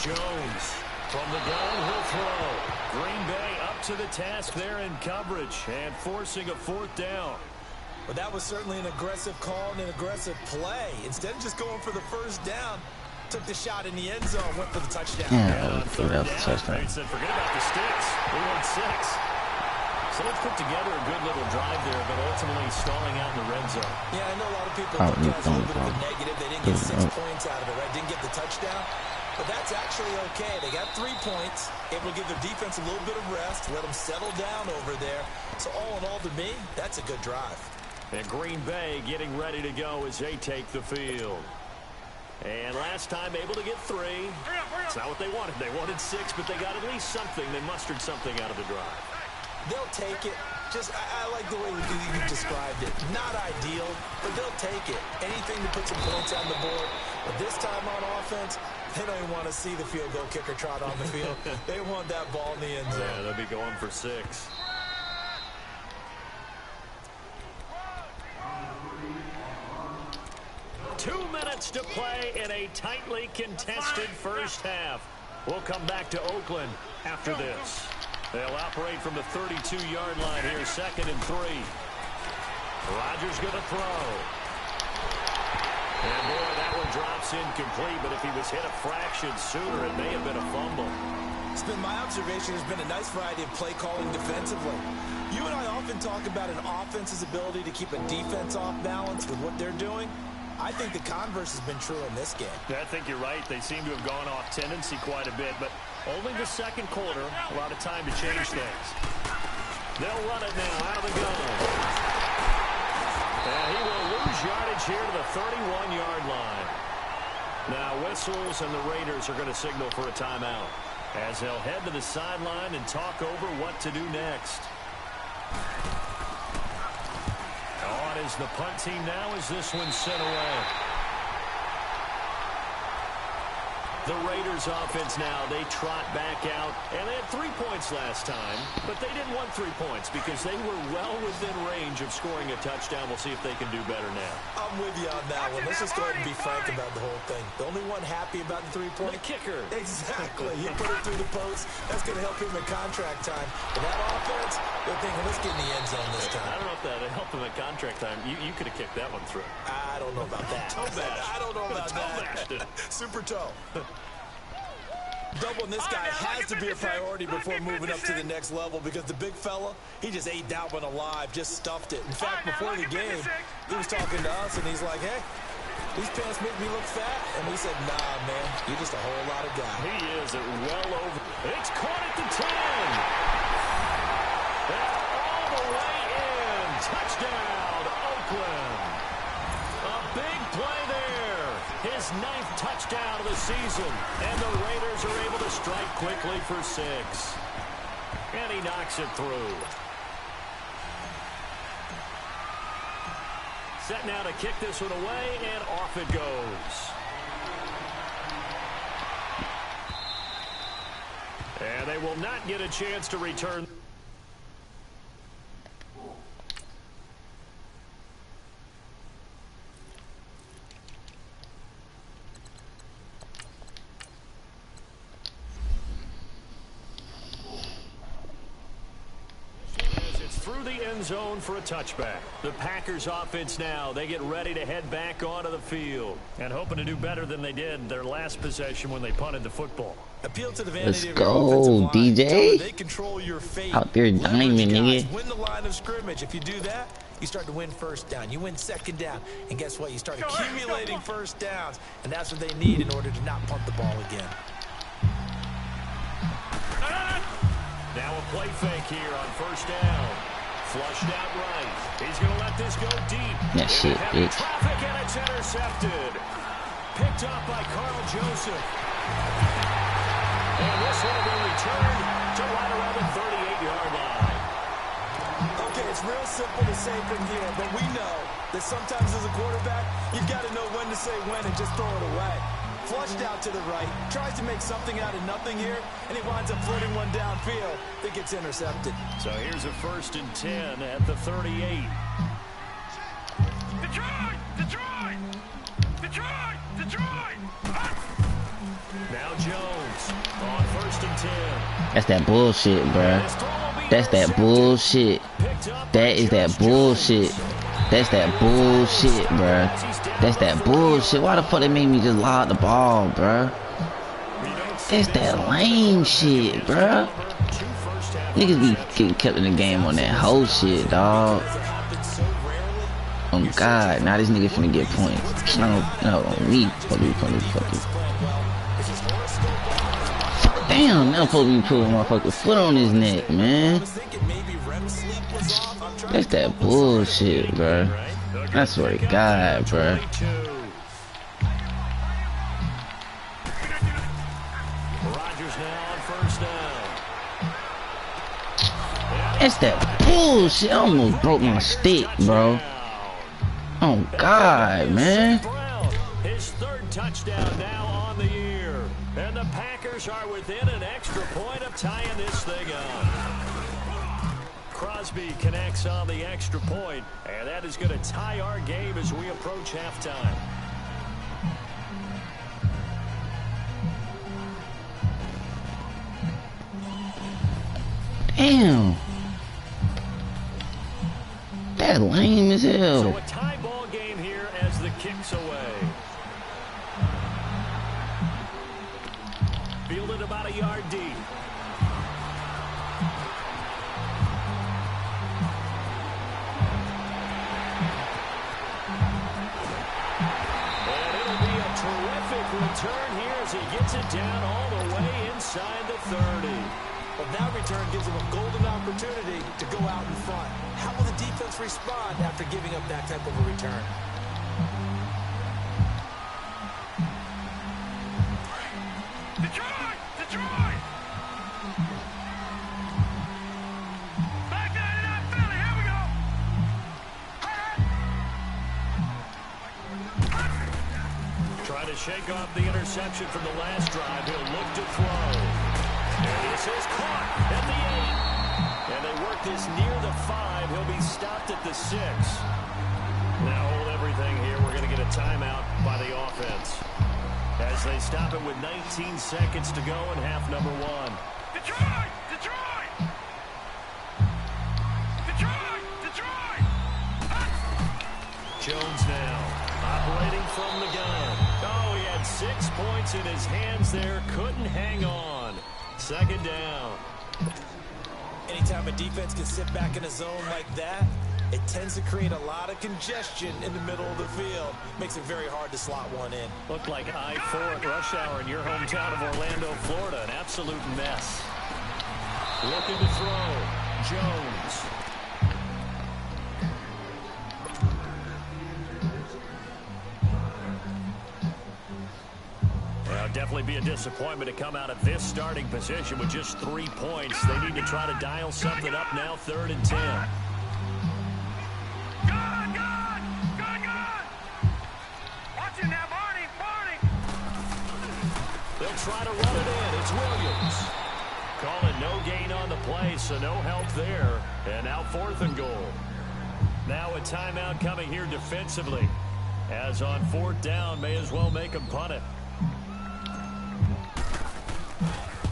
Jones from the gun, he'll throw. Green Bay up to the task there in coverage and forcing a 4th down. But that was certainly an aggressive call and an aggressive play. Instead of just going for the first down, took the shot in the end zone, went for the touchdown. Yeah, on 3rd down. They said, forget about the sticks. We want 6. So let's put together a good little drive there, but ultimately stalling out in the red zone. Yeah, I know a lot of people think that's a little bit of a negative. They didn't get 6 points out of it, right? Didn't get the touchdown. But that's actually okay. They got 3 points, able to give their defense a little bit of rest, let them settle down over there. So all in all, to me, that's a good drive. And Green Bay getting ready to go as they take the field. And last time able to get 3. It's not what they wanted. They wanted 6, but they got at least something. They mustered something out of the drive. They'll take it. I like the way you described it. Not ideal, but they'll take it. Anything to put some points on the board. But this time on offense, they don't even want to see the field goal kicker trot on the field. They want that ball in the end zone. Yeah, they'll be going for 6. Two minutes to play in a tightly contested first half. We'll come back to Oakland after this. They'll operate from the 32-yard line here, 2nd and 3. Rodgers going to throw. And boy, that one drops incomplete, but if he was hit a fraction sooner, it may have been a fumble. It's been my observation. There's been a nice variety of play calling defensively. You and I often talk about an offense's ability to keep a defense off balance with what they're doing. I think the converse has been true in this game. I think you're right. They seem to have gone off tendency quite a bit, but only the 2nd quarter. A lot of time to change things. They'll run it now out of the gun. And he will lose yardage here to the 31-yard line. Now whistles, and the Raiders are going to signal for a timeout as they'll head to the sideline and talk over what to do next. On is the punt team now as this one's sent away. The Raiders offense now, they trot back out, and they had 3 points last time, but they didn't want 3 points because they were well within range of scoring a touchdown. We'll see if they can do better now. I'm with you on that one. Let's just go ahead and be frank about the whole thing. The only one happy about the 3-point? The kicker. Exactly. He put it through the post. That's going to help him in contract time. But that offense, they're thinking, let's get in the end zone this time. I don't know if that helped him at contract time. You could have kicked that one through. I don't know about that. I don't know about that. Super toe. Doubling this guy has to be a priority before moving up to the next level because the big fella, he just ate that one alive, just stuffed it. In fact, before the game, he was talking to us, and he's like, hey, these pants make me look fat. And we said, nah, man, you're just a whole lot of guy. He is well over. It's caught at the 10. And all the way in. Touchdown, Oakland. A big play there. His 9th touchdown of the season. And the Raiders are able to strike quickly for 6. And he knocks it through. Set now to kick this one away, and off it goes. And they will not get a chance to return. Through the end zone for a touchback. The Packers offense now, they get ready to head back onto the field and hoping to do better than they did their last possession when they punted the football. Appeal to the Let's go, DJ. They control your fate. Out there diamond, nigga. Win the line of scrimmage. If you do that, you start to win first down. You win second down. And guess what? You start accumulating first downs. And that's what they need in order to not punt the ball again. Now a play fake here on first down. Flushed out right. He's going to let this go deep. That shit, bitch. Traffic, and it's intercepted. Picked up by Carl Joseph. And this one will be returned to right around the 38-yard line. Okay, it's real simple to say from here, but we know that sometimes as a quarterback, you've got to know when to say when and just throw it away. Flushed out to the right, tries to make something out of nothing here, and he winds up floating one downfield that gets intercepted. So here's a 1st and 10 at the 38. Detroit! Detroit! Detroit! Detroit! Now Jones on 1st and 10. That's that bullshit, bruh. That's that bullshit. That is that bullshit. That's that bullshit, bruh. That's that bullshit. Why the fuck they made me just lob the ball, bruh? That's that lame shit, bruh. Niggas be getting kept in the game on that whole shit, dog. Oh God, now this nigga finna get points. No, me. Damn, now I'm supposed to be putting my fucking foot on his neck, man. That's that bullshit, bruh. I swear to God, bruh. That's that bullshit. I almost broke my stick, bro. Oh God, man. His 3rd touchdown now on the year. And the Packers are within an extra point of tying this thing up. Crosby connects on the extra point, and that is going to tie our game as we approach halftime. Damn. That lame as hell. So a tie ball game here as the kick's away. Fielded about a yard deep. And it'll be a terrific return here as he gets it down all the way inside the 30. But that return gives him a golden opportunity to go out in front. How will the defense respond after giving up that type of a return? Detroit! Detroit! Back down in that Philly. Here we go. Trying to shake off the interception from the last drive. He'll look to throw. And this is caught at the 8. And they work this near the 5. He'll be stopped at the 6. Now hold everything here. We're going to get a timeout by the offense as they stop it with 19 seconds to go in half number 1. Detroit! Detroit! Detroit! Detroit! Jones now operating from the gun. Oh, he had 6 points in his hands there. Couldn't hang on. Second down. Anytime a defense can sit back in a zone like that, it tends to create a lot of congestion in the middle of the field. Makes it very hard to slot one in. Looked like I-4 at rush hour in your hometown of Orlando, Florida. An absolute mess. Looking to throw. Jones. Definitely be a disappointment to come out of this starting position with just 3 points. They need to try to dial something up now, 3rd and 10. Good! Watch it now, Barney! They'll try to run it in. It's Williams. Calling no gain on the play, so no help there. And now 4th and goal. Now a timeout coming here defensively. As on 4th down, may as well make them punt it.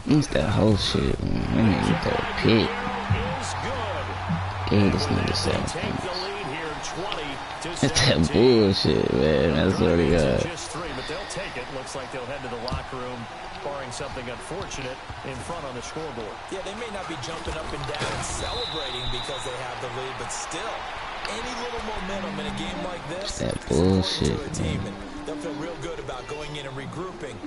It's that whole shit, man. I need to get that pick. Give this nigga 7 points. It's that bullshit, man. That's what he got. Just 3, but they'll take it. Looks like they'll head to the locker room, barring something unfortunate in front on the scoreboard. Yeah, they may not be jumping up and down and celebrating because they have the lead, but still, any little momentum in a game like this, that bullshit, to a team, and they'll feel real good about going in and regrouping,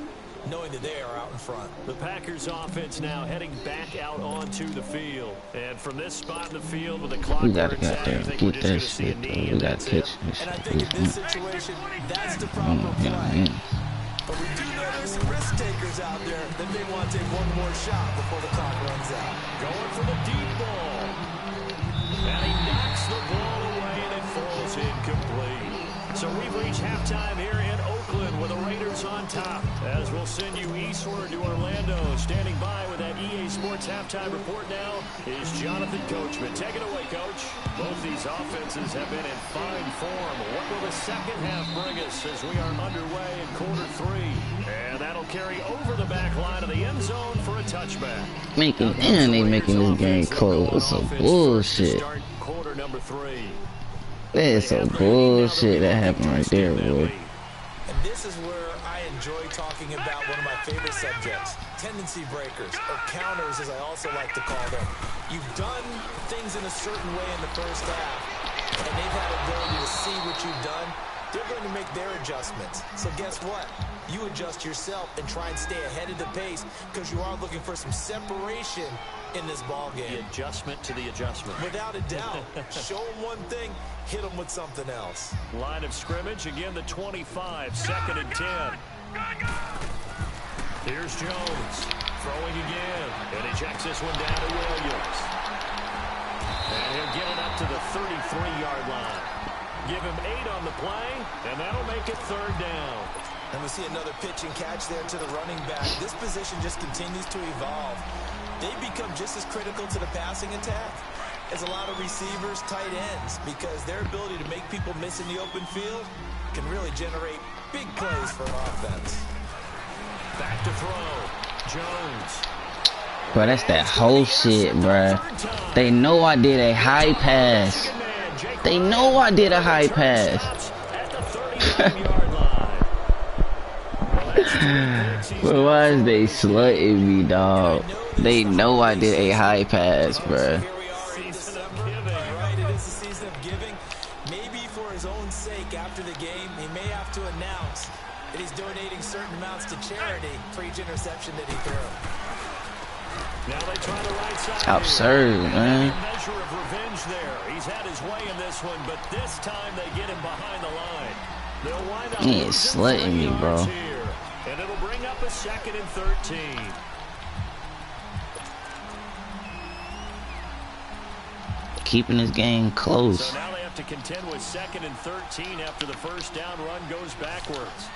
knowing that they are out in front. The Packers offense now heading back out onto the field. And from this spot in the field with the clock, we gotta get there and get that shit, though. We gotta catch this shit. And I think in this situation, that's the proper play. But we do know there's some risk takers out there that may want to take one more shot before the clock runs out. Going for the deep ball. And he knocks the ball away and it falls incomplete. So we've reached halftime here in Oakland with the Raiders on top. As we'll send you eastward to Orlando. Standing by with that EA Sports halftime report now is Jonathan Coachman. Take it away, Coach. Both these offenses have been in fine form. What will the second half bring us as we are underway in quarter 3? And that'll carry over the back line of the end zone for a touchback. They making this game close. That's some bullshit. Quarter number 3. That is some bullshit that happened right there, boy. And this is where I enjoy talking about one of my favorite subjects, tendency breakers, or counters as I also like to call them. You've done things in a certain way in the first half, and they've had the ability to see what you've done. They're going to make their adjustments. So guess what? You adjust yourself and try and stay ahead of the pace because you are looking for some separation in this ball game. The adjustment to the adjustment. Without a doubt. Show them one thing, hit them with something else. Line of scrimmage, again the 25, 2nd and 10. Here's Jones, throwing again, and he checks this one down to Williams. And he'll get it up to the 33-yard line. Give him 8 on the play, and that'll make it 3rd down. And we see another pitch and catch there to the running back. This position just continues to evolve. They become just as critical to the passing attack as a lot of receivers, tight ends, because their ability to make people miss in the open field can really generate big plays for offense. Back to throw. Jones. Bro, that's that whole shit, bro. They know I did a high pass. They know I did a high pass. Bro, why is they slutting me, dog? They know I did a high pass, bro. Maybe for his own sake, after the game, he may have to announce that he's donating certain amounts to charity for each interception that he threw. Now they try the right side. Absurd, man. Measure of revenge there. He's had his way in this one, but this time they get him behind the line. They'll wind up he ain't slutting me, bro. here, and it'll bring up a 2nd and 13. Keeping this game close. So now they have to contend with 2nd and 13 after the first down run goes backwards.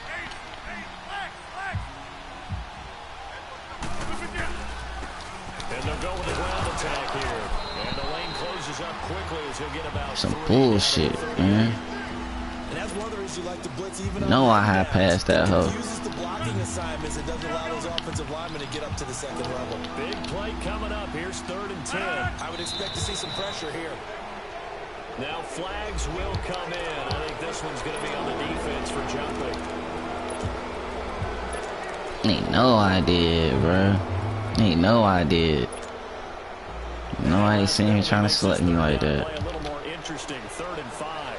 And they'll go with a ground attack here. And the lane closes up quickly as he'll get about some bullshit, man. And that's one of the reasons you like to blitz even No, I high passed that hoe. uses the blocking assignments. It doesn't allow those offensive linemen to get up to the second level. Big play coming up. Here's 3rd and 10. I would expect to see some pressure here. Now flags will come in. I think this one's going to be on the defense for jumping. Ain't no I did, bro. Ain't no I did. No, I ain't seen him trying to slut me like that. Play a little more interesting. 3rd and 5.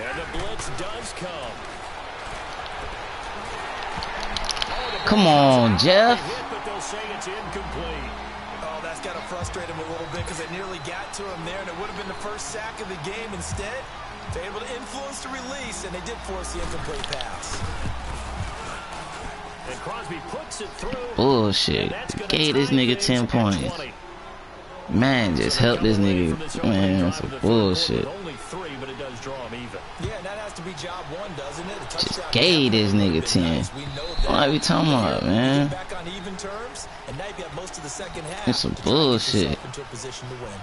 And the blitz does come. Come on, Jeff. But they'll say it's incomplete. Oh, that's got to frustrate him a little bit because it nearly got to him there, and it would have been the first sack of the game. Instead, they're able to influence the release, and they did force the incomplete pass. And Crosby puts it through. Bullshit. Gave this nigga 10 points. Man, just help this nigga. Man, that's some bullshit. Only 3, but it does draw him even. Yeah, and that has to be job 1, doesn't it? Just gave this nigga 10. What are we talking about, man? Back on even terms, and now you got most of the second half. It's some bullshit. Into a position to win.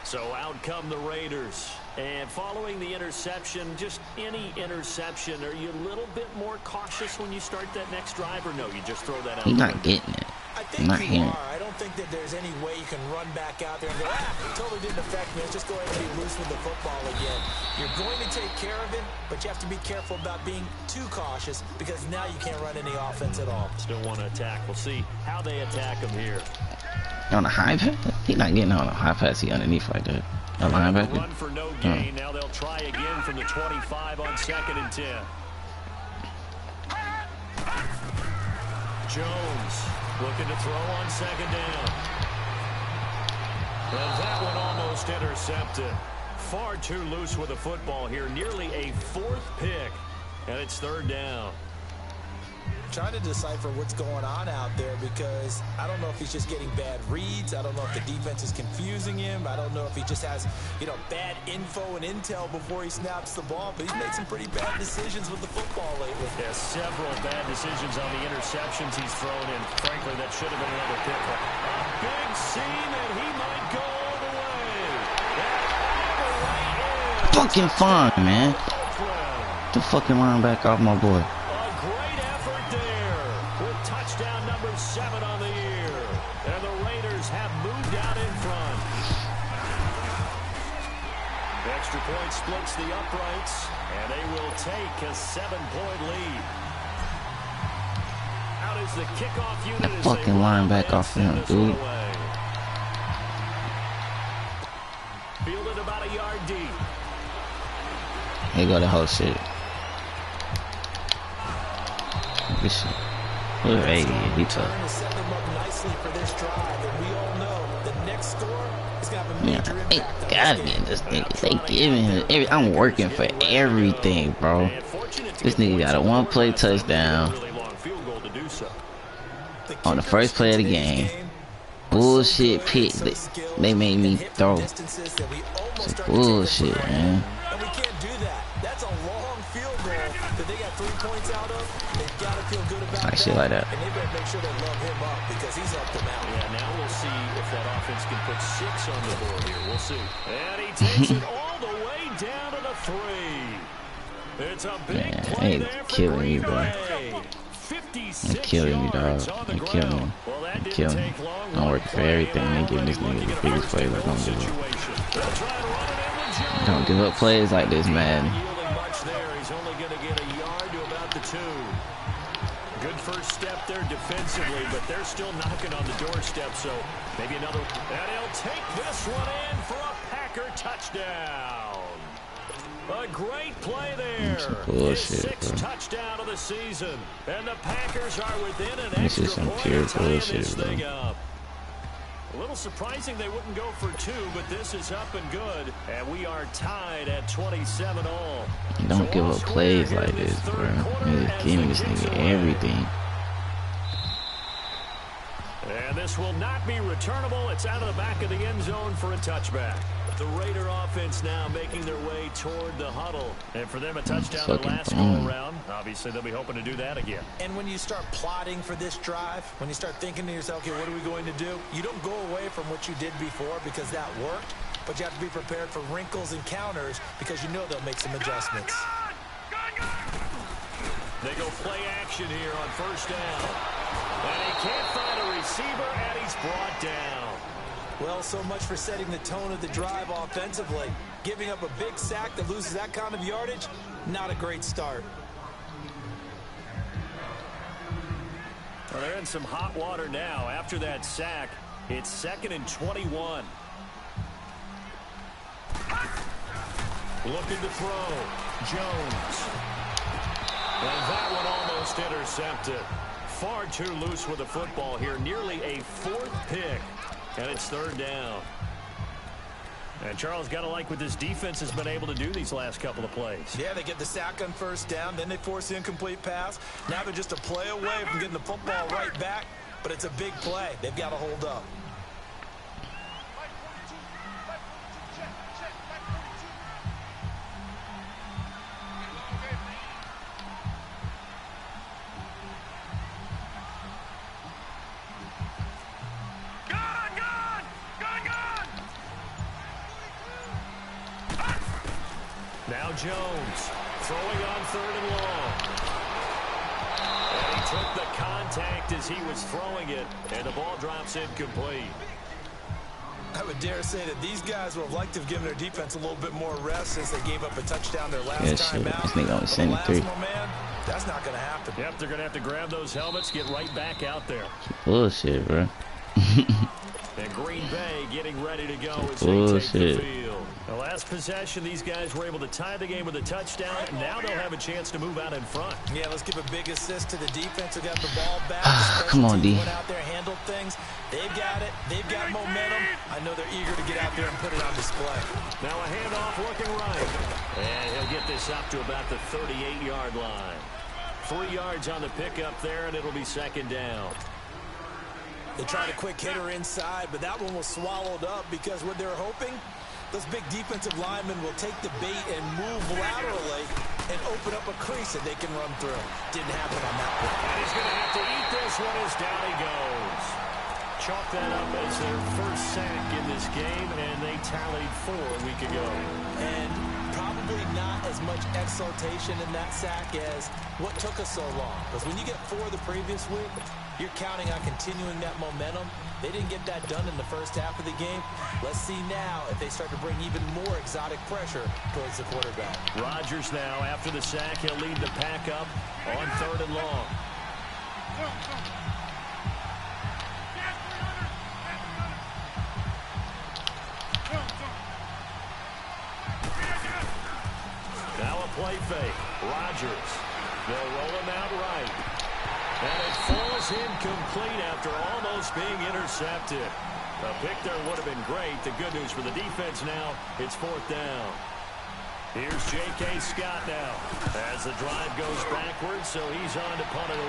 So out come the Raiders. And following the interception, just any interception, are you a little bit more cautious when you start that next drive, or no, you just throw that out? He's not getting it. I think not you hearing. are. I don't think that there's any way you can run back out there and go, it totally didn't affect me. Let's just go ahead and be loose with the football again. You're going to take care of it, but you have to be careful about being too cautious because now you can't run any offense at all. Still want to attack. We'll see how they attack him here. On a high pass? He's not getting on a high pass. He underneath like that. A linebacker? Run for no gain. Now they'll try again from the 25 on 2nd and 10. Jones looking to throw on 2nd down. And that one almost intercepted. Far too loose with the football here. Nearly a 4th pick. And it's 3rd down. Trying to decipher what's going on out there because I don't know if he's just getting bad reads. I don't know if the defense is confusing him. I don't know if he just has, bad info and intel before he snaps the ball. But he's made some pretty bad decisions with the football lately. Yeah, several bad decisions on the interceptions he's thrown in. Frankly, that should have been another pick. A big seam, and he might go all the way. Fucking fine, man. Get the fucking line back off my boy. Touchdown number 7 on the year. And the Raiders have moved out in front. The extra point splits the uprights, and they will take a 7-point lead. Out is the kickoff unit. That fucking line back off him, dude. Fielded about a yard deep. Here go the whole shit. This shit. Look at 80, he tough. Yeah, they gotta get this nigga. They giving him I'm working for everything, bro. This nigga got a 1-play touchdown on the first play of the game. Bullshit pick. They made me throw. Some bullshit, man. Like shit like that. And they better make sure they love him up because he's helped them out. Yeah, now we'll see if that offense can put 6 on the board here. We'll see. And he takes it all the way down to the 3. It's a big Man, play ain't there for killing me, Green bro. Bay. You're killing me, dog. You're killing me. You're killing me. I'm working for everything. They give this nigga the biggest plays. I don't give up. Don't give up plays like this, man. He's only going to get a yard to about the 2. Good first step there defensively, but they're still knocking on the doorstep, so maybe another. And he'll take this one in for a Packer touchdown. A great play there. His 6th touchdown of the season. And the Packers are within an extra point of tying this thing up. A little surprising they wouldn't go for 2, but this is up and good. And we are tied at 27 all. Don't give up plays like this, bro. You're just giving this nigga everything. And this will not be returnable. It's out of the back of the end zone for a touchback. The Raider offense now making their way toward the huddle. And for them, a touchdown their last go-around. Obviously, they'll be hoping to do that again. And when you start plotting for this drive, when you start thinking to yourself, okay, what are we going to do? You don't go away from what you did before because that worked. But you have to be prepared for wrinkles and counters because you know they'll make some adjustments. They go play action here on first down. And he can't find a receiver, and he's brought down. Well, so much for setting the tone of the drive offensively. Giving up a big sack that loses that kind of yardage, not a great start. Well, they're in some hot water now. After that sack, it's 2nd and 21. Looking to throw. Jones. And that one almost intercepted. Far too loose with the football here. Nearly a 4th pick. And it's 3rd down. And Charles, got to like what this defense has been able to do these last couple of plays. Yeah, they get the sack on first down, then they force the incomplete pass. Now they're just a play away from getting the football right back, but it's a big play. They've got to hold up. Now Jones throwing on 3rd and long. And he took the contact as he was throwing it, and the ball drops incomplete. I would dare say that these guys would have liked to have given their defense a little bit more rest since they gave up a touchdown their last time out. This nigga only sent it 3. Man, that's not going to happen. Yep, they're going to have to grab those helmets, get right back out there. Bullshit, bro. And Green Bay getting ready to go as they take the field. The last possession, these guys were able to tie the game with a touchdown, and now they'll have a chance to move out in front. Yeah, let's give a big assist to the defense who got the ball back. Come on, D. Went out there, handled things. They've got it. They've got momentum. I know they're eager to get out there and put it on display. Now a handoff looking right. And he'll get this up to about the 38-yard line. 3 yards on the pickup there, and it'll be 2nd down. They tried a quick hitter inside, but that one was swallowed up because what they're hoping, those big defensive linemen will take the bait and move laterally and open up a crease that they can run through. Didn't happen on that one. And he's going to have to eat this one as down he goes. Chalk that up as their first sack in this game, and they tallied 4 a week ago. And probably not as much exultation in that sack as what took us so long. Because when you get 4 the previous week, you're counting on continuing that momentum. They didn't get that done in the first half of the game. Let's see now if they start to bring even more exotic pressure towards the quarterback. Rodgers now, after the sack, he'll lead the pack up on 3rd and long. Now a play fake. Rodgers. They'll roll him out right. And it falls incomplete after almost being intercepted. A pick there would have been great. The good news for the defense now, it's 4th down. Here's J.K. Scott now as the drive goes backwards, so he's on to punt it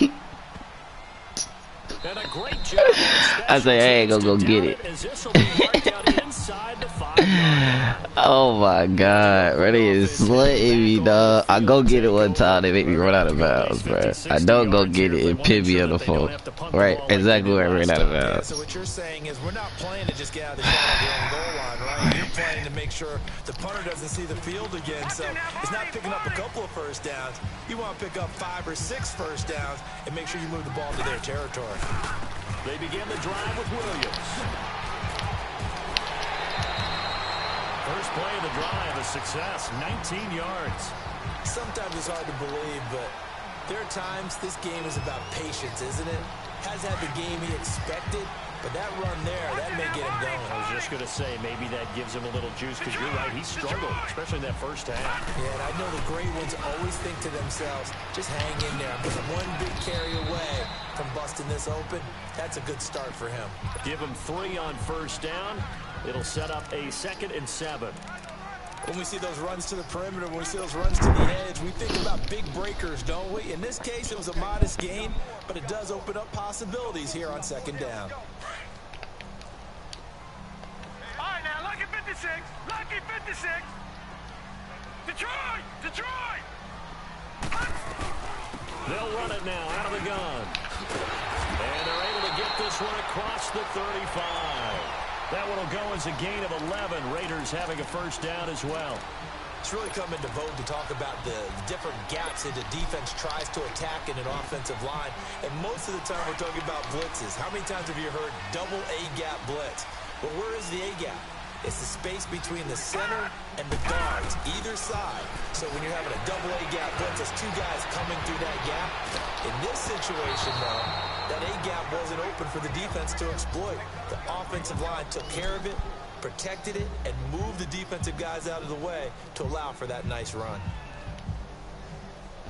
away. And a great job. I say I ain't gonna go get it. Oh my god, bro, they is slutting me, dog. I go get it one time, they make me run out of bounds, bro. I don't go get it and pin me on the phone. dunk Right, the ball exactly like what I read out of that. So what you're saying is we're not playing to just get out of the shot of the own goal line, right? You're playing to make sure the punter doesn't see the field again. So it's not picking up a couple of first downs. You want to pick up 5 or 6 first downs and make sure you move the ball to their territory. They begin the drive with Williams. First play of the drive, a success, 19 yards. Sometimes it's hard to believe, but there are times this game is about patience, isn't it? Hasn't had the game he expected, but that run there, that may get him going. I was just going to say, maybe that gives him a little juice, because you're right, he struggled, especially in that first half. Yeah, and I know the great ones always think to themselves, just hang in there. I'm just one big carry away from busting this open. That's a good start for him. Give him 3 on first down. It'll set up a 2nd and 7. When we see those runs to the perimeter, when we see those runs to the edge, we think about big breakers, don't we? In this case, it was a modest gain, but it does open up possibilities here on 2nd down. All right, now, lucky 56. Lucky 56. Detroit! Detroit! They'll run it now out of the gun. And they're able to get this one across the 35. That one will go as a gain of 11. Raiders having a first down as well. It's really come into vogue to talk about the different gaps that the defense tries to attack in an offensive line. And most of the time we're talking about blitzes. How many times have you heard double A-gap blitz? Well, where is the A-gap? It's the space between the center and the guards, either side. So when you're having a double A-gap blitz, there's 2 guys coming through that gap. In this situation, though, that A-gap wasn't open for the defense to exploit. The offensive line took care of it, protected it, and moved the defensive guys out of the way to allow for that nice run.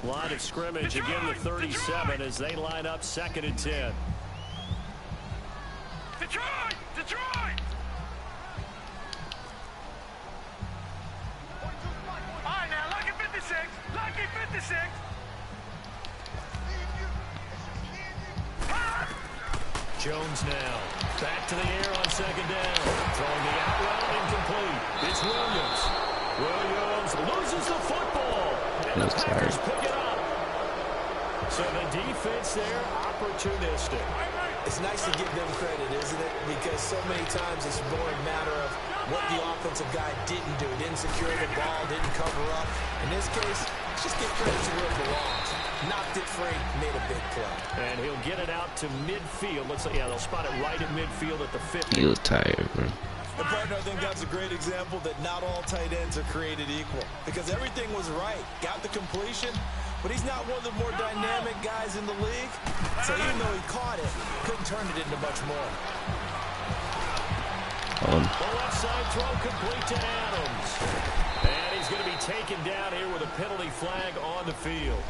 Line of scrimmage, again the 37 as they line up 2nd and 10. Detroit! Detroit! All right, now, lucky 56. Lucky 56. Jones now. Back to the air on 2nd down. Throwing the out route, incomplete. It's Williams. Williams loses the football. And the Packers pick it up. So the defense there, opportunistic. It's nice to give them credit, isn't it? Because so many times it's more a matter of what the offensive guy didn't do. Didn't secure the ball, didn't cover up. In this case, let's just give credit to where it belongs. Knocked it free, made a big play. And he'll get it out to midfield. Looks like, yeah, they'll spot it right at midfield at the 50. He was tired, bro. And partner, I think that's a great example that not all tight ends are created equal. Because everything was right. Got the completion, but he's not one of the more dynamic guys in the league. So even though he caught it, couldn't turn it into much more. The left side throw complete to Adams. And he's going to be taken down here with a penalty flag on the field.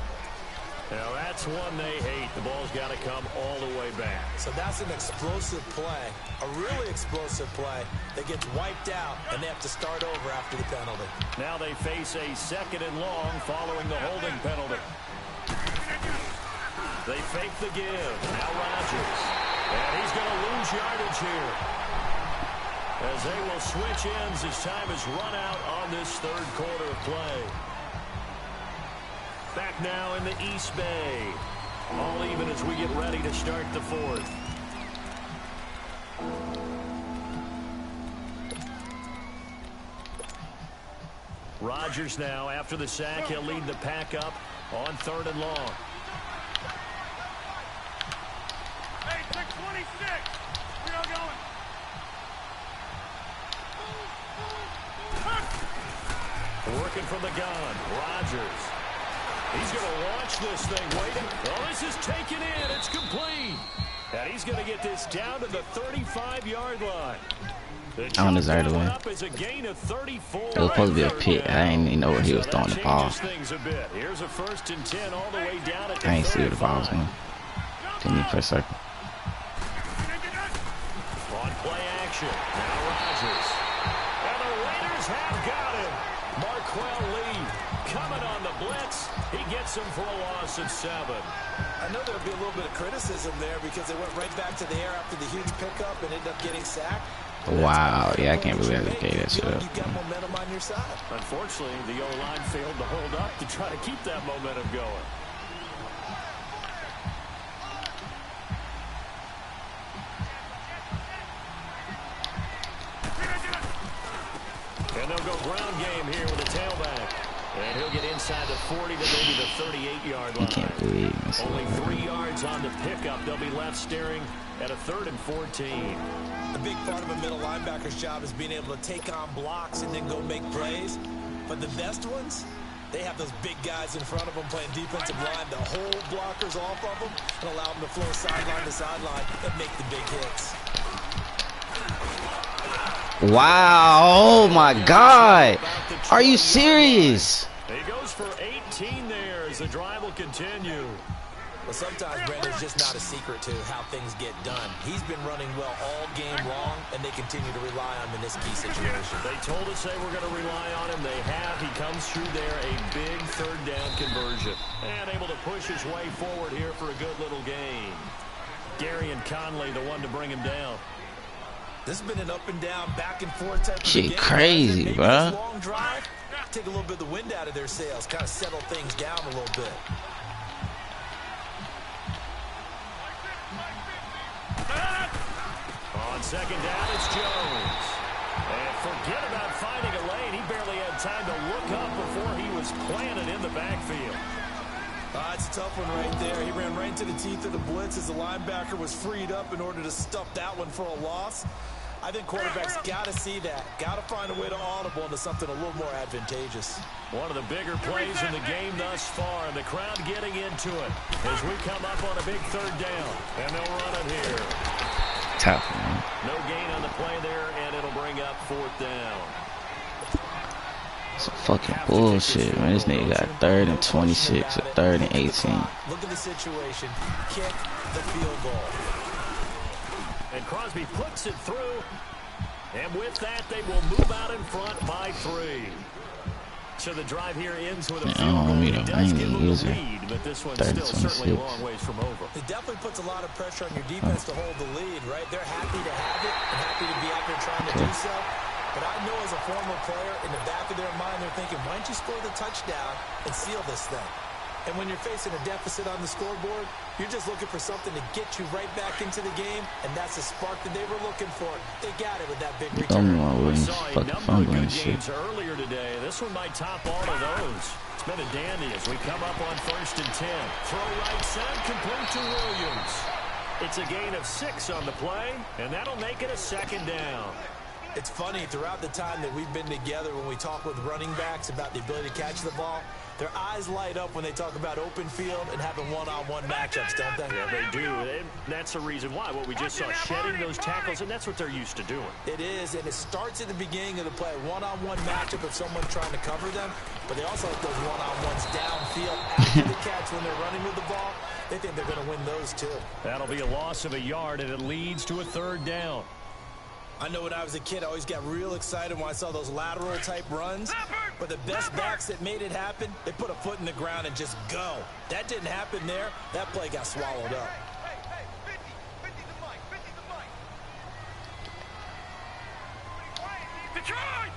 Now that's one they hate. The ball's got to come all the way back. So that's an explosive play, a really explosive play that gets wiped out, and they have to start over after the penalty. Now they face a 2nd and long following the holding penalty. They fake the give. Now Rodgers. And he's going to lose yardage here. As they will switch ends as time is run out on this 3rd quarter of play. Back now in the East Bay. All even as we get ready to start the 4th. Rodgers now, after the sack, he'll lead the pack up on 3rd and long. Hey, 626. We are going. Working from the gun. Rodgers. He's going to launch this thing. Waiting. Oh, this is taken in. It's complete. And he's going to get this down to the 35-yard line. I don't desire to win. It was supposed to be a pick. I didn't even know where he was throwing the ball. Here's a 1st and 10 all the way down at the I ain't see where the ball was going. Didn't even press circle. On play action. Now Rodgers. And the Raiders have got him. Marquell Lee coming on the blitz. He gets him for a loss of 7. I know there'll be a little bit of criticism there because they went right back to the air after the huge pickup and ended up getting sacked. Wow, yeah, I can't believe I gave that shit up. You got momentum on your side. Unfortunately, the O-line failed to hold up to try to keep that momentum going. they'll go ground game here with a tailback. And he'll get inside the 40 to maybe the 38-yard line. I can't believe this. Only 3 yards on the pickup. They'll be left staring at a 3rd and 14. A big part of a middle linebacker's job is being able to take on blocks and then go make plays. But the best ones, they have those big guys in front of them playing defensive line to hold blockers off of them and allow them to flow sideline to sideline and make the big hits. Wow, oh my God. Are you serious? He goes for 18 there as the drive will continue. Well, sometimes, Brandon, it's just not a secret to how things get done. He's been running well all game long, and they continue to rely on him in this key situation. They told us they were going to rely on him. They have. He comes through there, a big 3rd down conversion. And able to push his way forward here for a good little gain. Gary and Conley, the one to bring him down. This has been an up and down, back and forth type of Shit game. crazy, bro. Long drive, take a little bit of the wind out of their sails, kind of settle things down a little bit. On 2nd down, it's Jones. And forget about finding a lane. He barely had time to look up before he was planted in the backfield. It's a tough one right there. He ran right into the teeth of the blitz as the linebacker was freed up in order to stuff that one for a loss. I think quarterbacks got to see that. Got to find a way to audible into something a little more advantageous. One of the bigger plays in the game thus far, and the crowd getting into it as we come up on a big 3rd down. And they'll run it here. Tough, man. No gain on the play there, and it'll bring up 4th down. Some fucking bullshit, man. This nigga got 3rd and 26 or 3rd and 18. Look at the situation. Kick the field goal. And Crosby puts it through. And with that, they will move out in front by 3. So the drive here ends with a field goal. It does give them the lead, but this one's still certainly a long ways from over. It definitely puts a lot of pressure on your defense to hold the lead, right? They're happy to have it and happy to be out there trying to do so. But I know as a former player, in the back of their mind, they're thinking, why don't you score the touchdown and seal this thing? And when you're facing a deficit on the scoreboard, you're just looking for something to get you right back into the game, and that's the spark that they were looking for. They got it with that big return. We saw a number of good games earlier today. This one might top all of those. It's been a dandy as we come up on 1st and 10. Throw right side, complete to Williams. It's a gain of 6 on the play, and that'll make it a 2nd down. It's funny, throughout the time that we've been together, when we talk with running backs about the ability to catch the ball, their eyes light up when they talk about open field and having one-on-one matchups, don't they? Yeah, they do. And that's the reason why. What we just saw, shedding those tackles, and that's what they're used to doing. It is, and it starts at the beginning of the play. One-on-one matchup if someone's trying to cover them, but they also like those one-on-ones downfield after the catch when they're running with the ball. They think they're going to win those, too. That'll be a loss of a yard, and it leads to a 3rd down. I know when I was a kid, I always got real excited when I saw those lateral-type runs. But the best backs that made it happen, they put a foot in the ground and just go. That didn't happen there. That play got swallowed up. Detroit!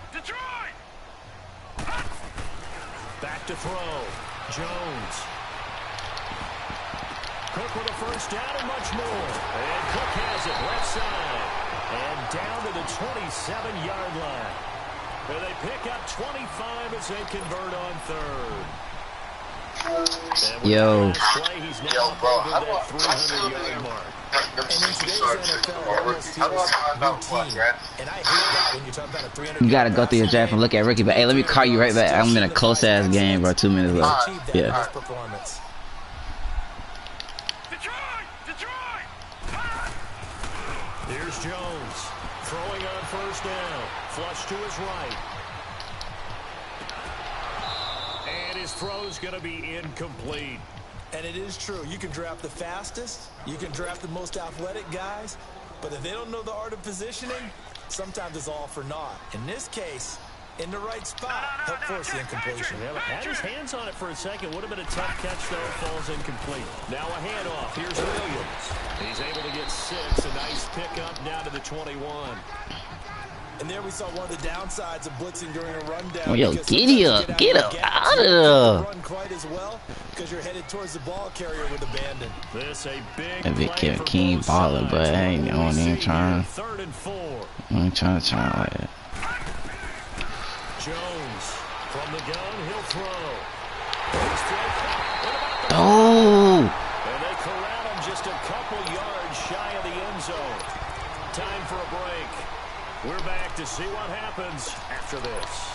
Back to throw. Jones. Cook with a 1st down and much more. And Cook has it left side. And down to the 27-yard line. And they pick up 25 as they convert on 3rd. Yo. Play, he's now over that 300-yard mark. And in today's NFL, it almost feels routine. And I hate that when you talk about a 300. You gotta go through your draft and look at Ricky. But hey, let me call you right back. I'm in a close-ass game, bro. 2 minutes left. Yeah. Here's Jones throwing on 1st down. Flush to his right. And his throw's going to be incomplete. And it is true. You can draft the fastest. You can draft the most athletic guys. But if they don't know the art of positioning, sometimes it's all for naught. In this case, in the right spot, help force the incompletion. Yeah, had his hands on it for a second. Would have been a tough catch, though. Falls incomplete. Now a handoff. Here's Williams. He's able to get 6. A nice pickup down to the 21. And there we saw one of the downsides of blitzing during a rundown. Oh, yo, giddy up. Get up out of there. Run quite as well because you're headed towards the ball carrier with abandon. This a big that big King baller, but I ain't on there trying. 3rd and 4. I ain't trying to like that. Jones from the gun, he'll throw. Oh! And they corral him just a couple yards shy of the end zone. Time for a break. We're back to see what happens after this.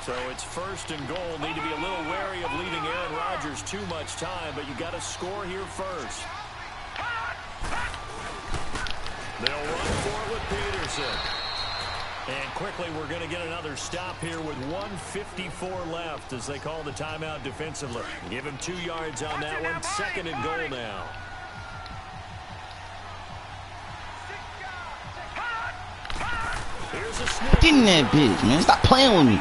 So it's first and goal. Need to be a little wary of leaving Aaron Rodgers too much time, but you got to score here first. They'll run for it with Peterson. And quickly, we're going to get another stop here with 1:54 left as they call the timeout defensively. Give him 2 yards on that one. Second and goal now. Here's a sneak. Get in that bitch, man. Stop playing with me.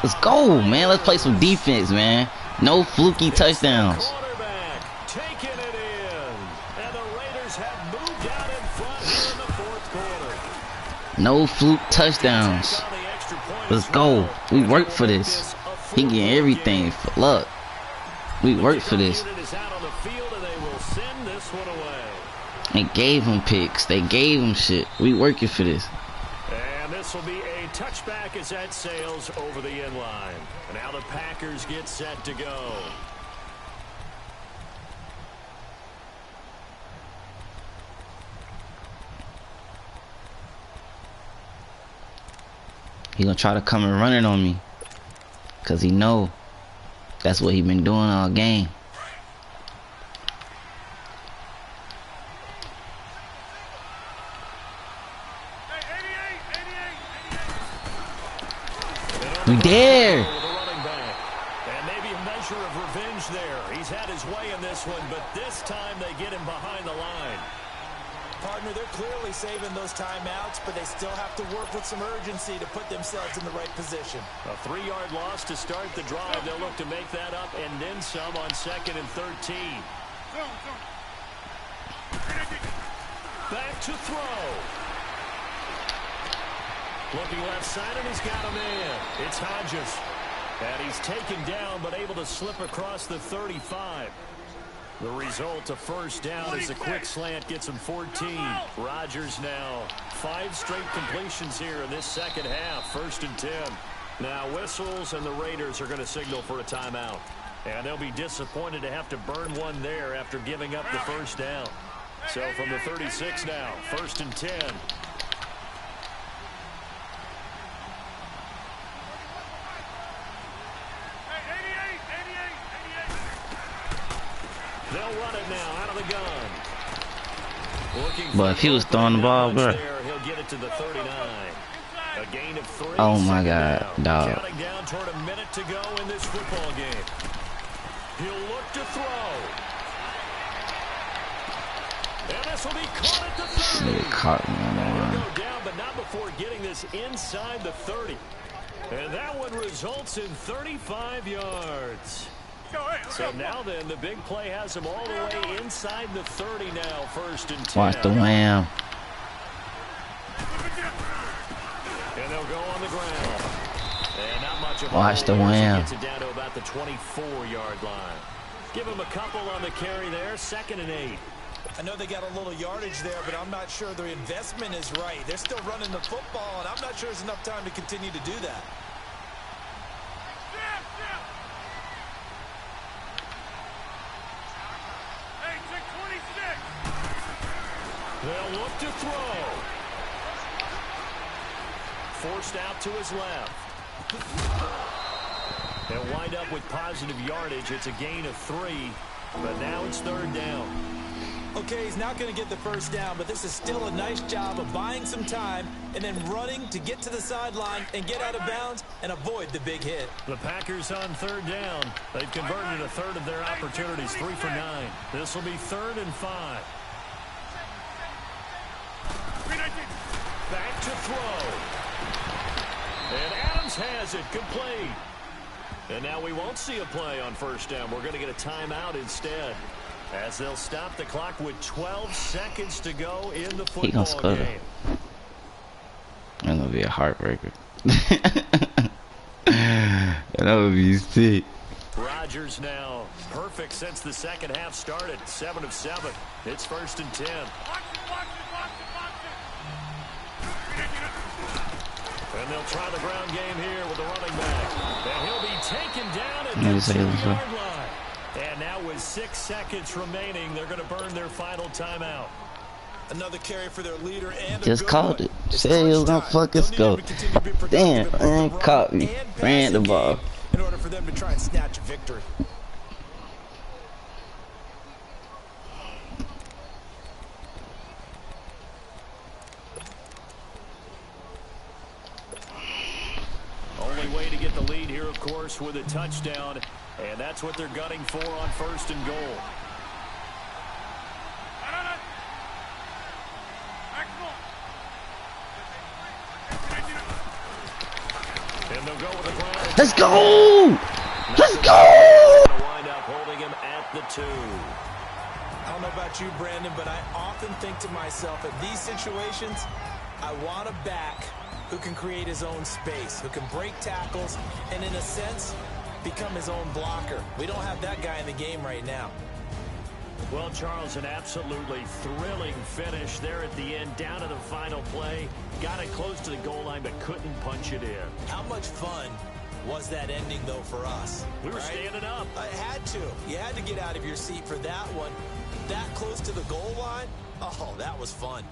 Let's go, man. Let's play some defense, man. No fluky touchdowns. Taking it in. And the Raiders have moved out in front here in the fourth quarter. No fluke touchdowns. Let's go. We worked for this. He getting everything for luck. We worked for this. They gave him picks. They gave him shit. We working for this. And this will be a touchback as that sails over the end line. And now the Packers get set to go. He gonna try to come and run it on me. Cause he know that's what he been doing all game. We there. And maybe a measure of revenge there. He's had his way in this one, but this time they get him behind the line. Partner, they're clearly saving those timeouts, but they still have to work with some urgency to put themselves in the right position. A 3-yard loss to start the drive. They'll look to make that up and then some on 2nd and 13. Back to throw. Looking left side, and he's got a man. It's Hodges. And he's taken down, but able to slip across the 35. The result, a first down as a quick slant gets him 14. Rodgers now 5 straight completions here in this second half. 1st and 10. Now whistles, and the Raiders are going to signal for a timeout. And they'll be disappointed to have to burn one there after giving up the first down. So from the 36 now, 1st and 10. They'll run it now out of the gun. But if he was throwing the ball, bro. He'll get it to the 39. A gain of 3. Oh my God, dog. Counting down toward a minute to go in this football game. He'll look to throw. And this will be caught at the 30. Caught me on that He'll one. go down, but not before getting this inside the 30. And that one results in 35 yards. So now then, the big play has him all the way inside the 30 now, 1st and 10. Watch the wham. And they'll go on the ground. And not much of Watch the wham. Gets it down to about the 24-yard line. Give him a couple on the carry there, 2nd and 8. I know they got a little yardage there, but I'm not sure their investment is right. They're still running the football, and I'm not sure there's enough time to continue to do that. They'll look to throw. Forced out to his left. They'll wind up with positive yardage. It's a gain of 3, but now it's 3rd down. Okay, he's not going to get the first down, but this is still a nice job of buying some time and then running to get to the sideline and get out of bounds and avoid the big hit. The Packers on 3rd down. They've converted a third of their opportunities, 3 for 9. This will be 3rd and 5. Back to throw. And Adams has it complete. And now we won't see a play on 1st down. We're going to get a timeout instead, as they'll stop the clock with 12 seconds to go in the football game. That's going to be a heartbreaker. That would be sick. Rodgers now Perfect since the second half started. 7 of 7. It's 1st and 10. And they'll try the ground game here with the running back. And he'll be taken down at the 2-yard line. And now with 6 seconds remaining, they're going to burn their final timeout. Another carry for their leader and just called it. Said he was gonna fucking score. Damn, man, caught me. Ran the ball. In order for them to try and snatch a victory. Only way to get the lead here, of course, with a touchdown. And that's what they're gunning for on 1st and goal. And they'll go with the ground. Let's go! Let's go! Wind up holding him at the 2. I don't know about you, Brandon, but I often think to myself, in these situations, I want a back who can create his own space, who can break tackles, and in a sense, become his own blocker. We don't have that guy in the game right now. Well, Charles, an absolutely thrilling finish there at the end, down to the final play. Got it close to the goal line, but couldn't punch it in. How much fun was that ending, though, for us? We were standing up. I had to. You had to get out of your seat for that one. That close to the goal line? Oh, that was fun.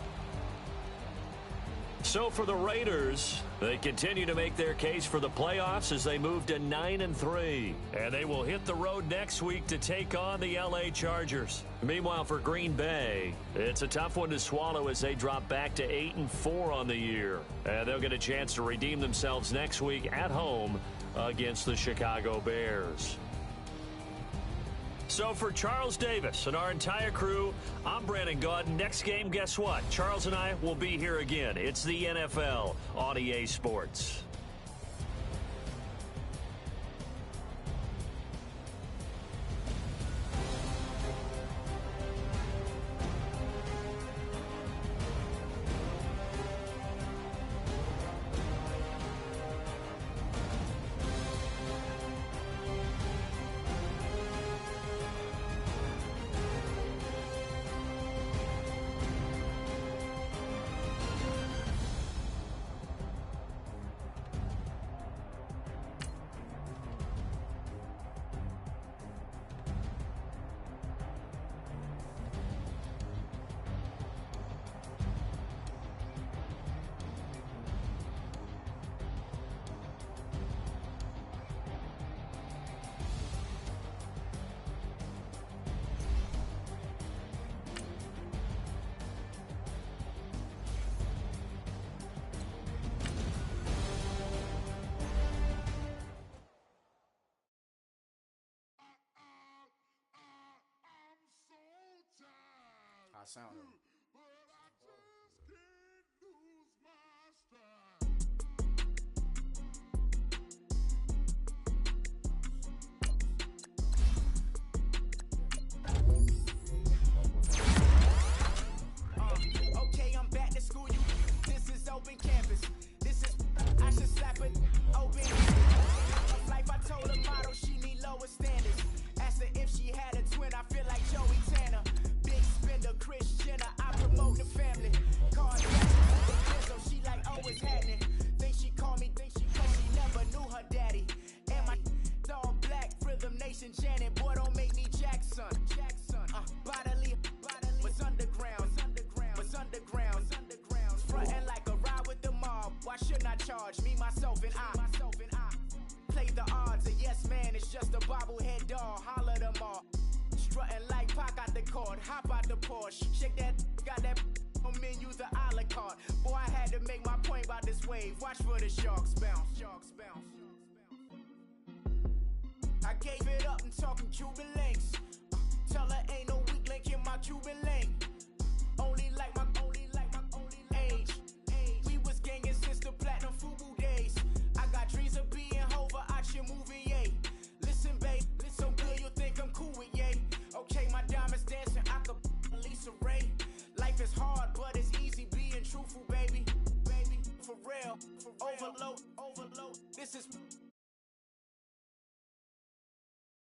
So for the Raiders, they continue to make their case for the playoffs as they move to 9-3. And they will hit the road next week to take on the LA Chargers. Meanwhile, for Green Bay, it's a tough one to swallow as they drop back to 8-4 on the year. And they'll get a chance to redeem themselves next week at home against the Chicago Bears. So for Charles Davis and our entire crew, I'm Brandon Gaudin. Next game, guess what? Charles and I will be here again. It's the NFL on EA Sports. I sound it. Okay, I'm back to school. This is open campus. This is I should slap it open. Life I told her model she need lower standards. Asked her if she had a twin. I feel like Joey Tanner. Big spender, Chris Jenner. I promote the family. Card so she like always happening. Think she called me. Never knew her daddy. And my all black Rhythm Nation Janet. Boy, don't make me Jackson. Bodily. Was underground. Frontin' like a ride with the mob. Why shouldn't I charge me, myself, and I? Play the odds. A yes man is just a bobblehead doll. Holler them all. Strutting like Pac out the court. Hop out the Porsche. Shake that. Got that on menu, the a la carte. Boy, I had to make my point about this wave. Watch for the sharks bounce. I gave it up and talking Cuban links. Tell her ain't no weak link in my Cuban link. Only like my age. We was gangin' since the platinum FUBU days. I got dreams of being Hova out your movie, yay. Listen, babe, so good you think I'm cool with yay. Okay, my diamonds dancing, I could Lisa Ray. Life is hard, but it's easy being truthful, baby. For real, overload. This is